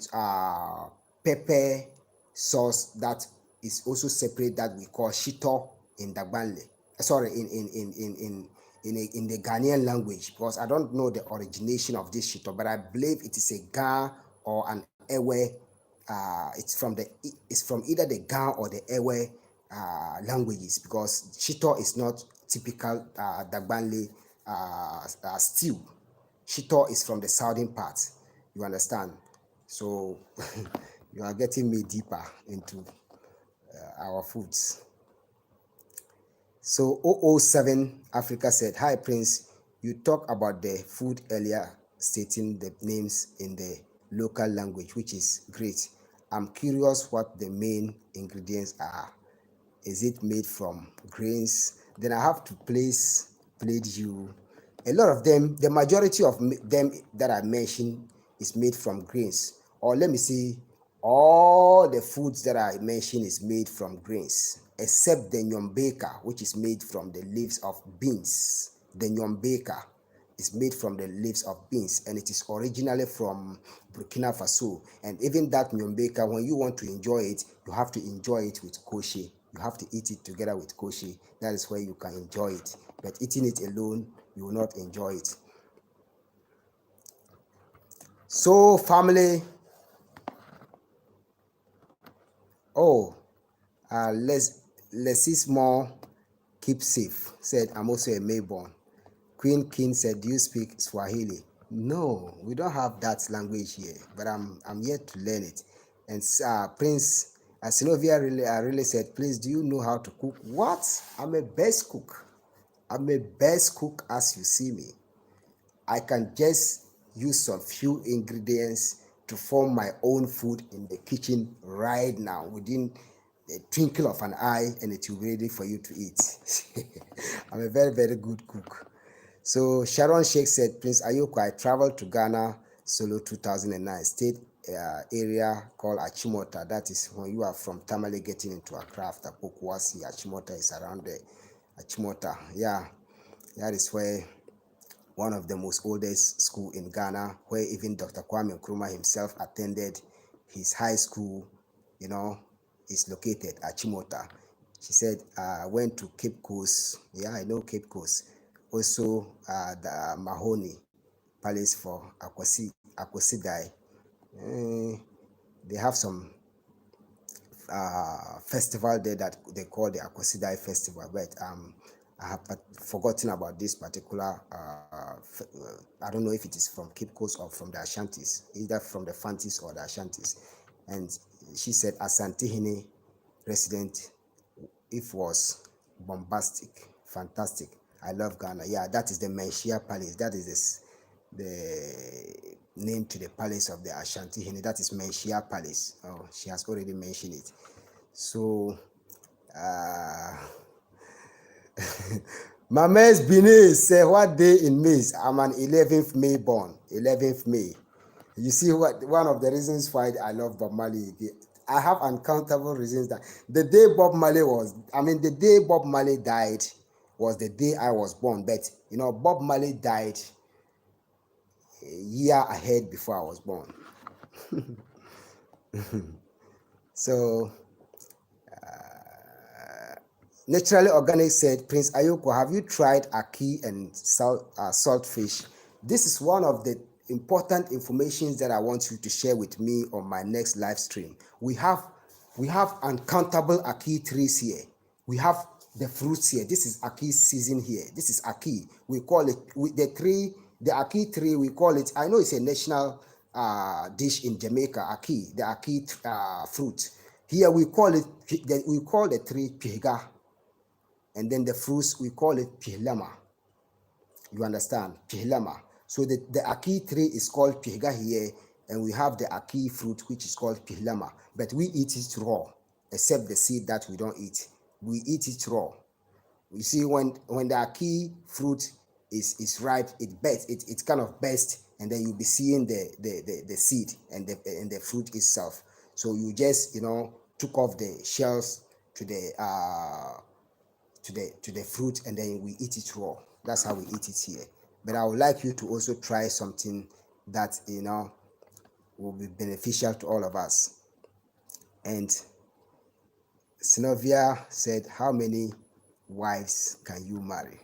pepper sauce that is also separate, that we call shito in Dagbanle. Sorry, in the Ghanaian language, because I don't know the origination of this shito, but I believe it is a Ga or an Ewe. It's from either the Ga or the Ewe languages, because shito is not typical Dagbanle stew. Shito is from the southern part. You understand? So you are getting me deeper into our foods. So 007 Africa said, hi Prince, You talk about the food earlier, stating the names in the local language, which is great. I'm curious what the main ingredients are. Is it made from grains? Then I have to played you. A lot of them, the majority of them that I mentioned is made from grains. Or let me see, all the foods that I mentioned is made from grains, except the nyombeka, which is made from the leaves of beans. The nyombeka is made from the leaves of beans, and it is originally from Burkina Faso. And even that nyombeka, when you want to enjoy it, you have to enjoy it with koshe. You have to eat it together with koshe. That is where you can enjoy it. But eating it alone, you will not enjoy it. So, family, oh, let's see small, keep safe. Said, I'm also a Mayborn. Queen King said, do you speak Swahili? No, we don't have that language here, but I'm yet to learn it. And Prince Sinovia really said, please, do you know how to cook? What? I'm a best cook. I'm a best cook as you see me. I can just use some few ingredients to form my own food in the kitchen right now within a twinkle of an eye, and it will be ready for you to eat. I'm a very, very good cook. So Sharon Sheikh said, Prince Ayoko, I traveled to Ghana solo 2009, state area called Achimota. That is when you are from Tamale getting into Accra after Pokuasi. Achimota is around there. Achimota, yeah, that is where one of the most oldest school in Ghana, where even Dr. Kwame Nkrumah himself attended his high school, is located at Chimota. She said, I went to Cape Coast. Yeah, I know Cape Coast. Also, the Mahoney Palace for Akwasidai. They have some festival there that they call the Akwasidai Festival, but I have forgotten about this particular. I don't know if it is from Cape Coast or from the Ashantis, either from the Fantis or the Ashantis. And she said, Asantehene resident, it was bombastic, fantastic. I love Ghana. Yeah, that is the Menchia Palace. That is the name to the palace of the Ashanti Hene. That is Menchia Palace. Oh, she has already mentioned it. So, Mames Bine say, what day in May? I'm an 11th May born. 11th May. You see what one of the reasons why I love Bob Marley. I have uncountable reasons that the day Bob Marley died was the day I was born. But Bob Marley died a year ahead before I was born. So, Naturally Organic said, Prince Ayoko, have you tried ackee and salt fish? This is one of the important information that I want you to share with me on my next live stream. We have uncountable ackee trees here. We have the fruits here. This is ackee season here. This is ackee. We call it the ackee tree. We call it. I know it's a national dish in Jamaica. Ackee, the ackee fruit. Here we call the tree pihiga. And then the fruits, we call it pihlama. You understand? Pihlama. So the ackee tree is called pihiga here, and we have the ackee fruit, which is called pihlama. But we eat it raw, except the seed that we don't eat. We eat it raw. You see, when the ackee fruit is ripe, it kind of bursts, and then you'll be seeing the seed and the fruit itself. So you just took off the shells to the fruit, and then we eat it raw. That's how we eat it here. But I would like you to also try something that will be beneficial to all of us. And Sinovia said, how many wives can you marry?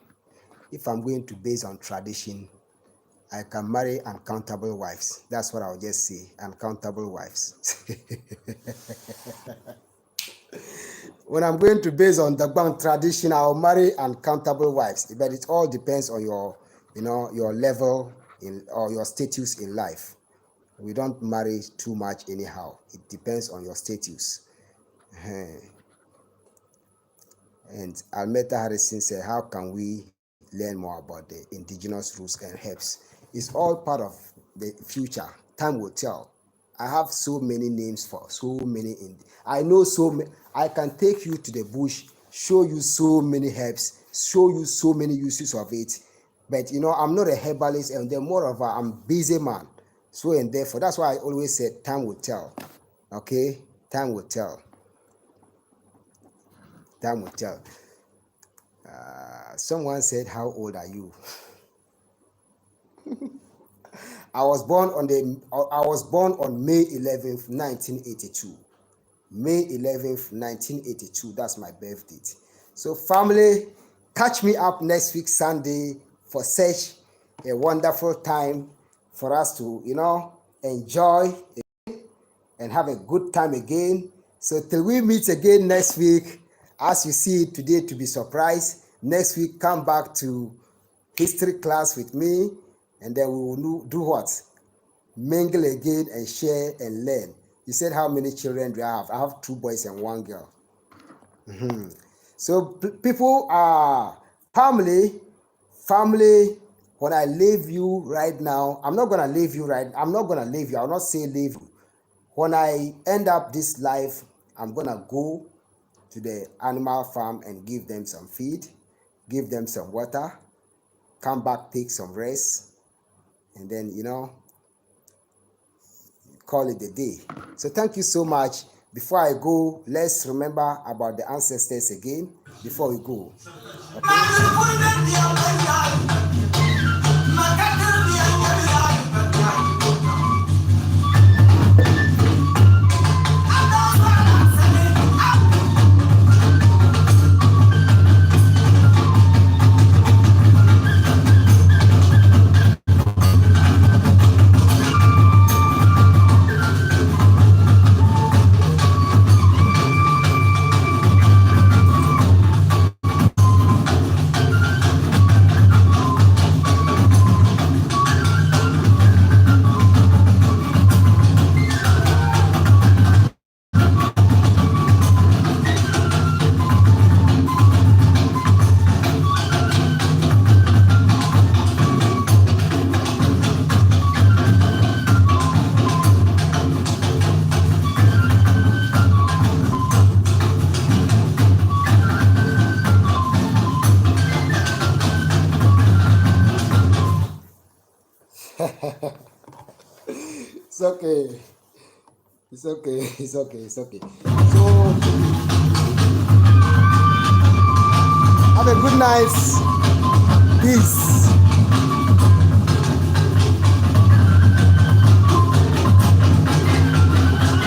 If I'm going to base on tradition, I can marry uncountable wives. That's what I'll just say, uncountable wives. When I'm going to base on the Dagban tradition, I'll marry uncountable wives. But it all depends on your level or your status in life. We don't marry too much anyhow. It depends on your status. And Almeta Harrison said, how can we learn more about the indigenous roots and herbs. It's all part of the future. Time will tell. I have so many names for so many. I know so many. I can take you to the bush, show you so many herbs, show you so many uses of it. But I'm not a herbalist, and then moreover, I'm busy man. So and therefore, that's why I always said time will tell. Okay, time will tell. Time will tell. Someone said, "How old are you?" I was born on May 11th, 1982. May 11th, 1982. That's my birth date. So family, catch me up next week Sunday for such a wonderful time for us to, enjoy and have a good time again. So till we meet again next week, as you see today to be surprised, next week come back to history class with me, and then we will do what? Mingle again and share and learn. You said, how many children do I have? I have 2 boys and 1 girl. So people are family. When I leave you right now, I'm not going to leave you. I'll not say leave you. When I end up this life, I'm going to go to the animal farm and give them some feed, give them some water, come back, take some rest, and then, call it a day. So thank you so much. Before I go, let's remember about the ancestors again before we go. It's okay. It's okay. So, have a good night. Peace.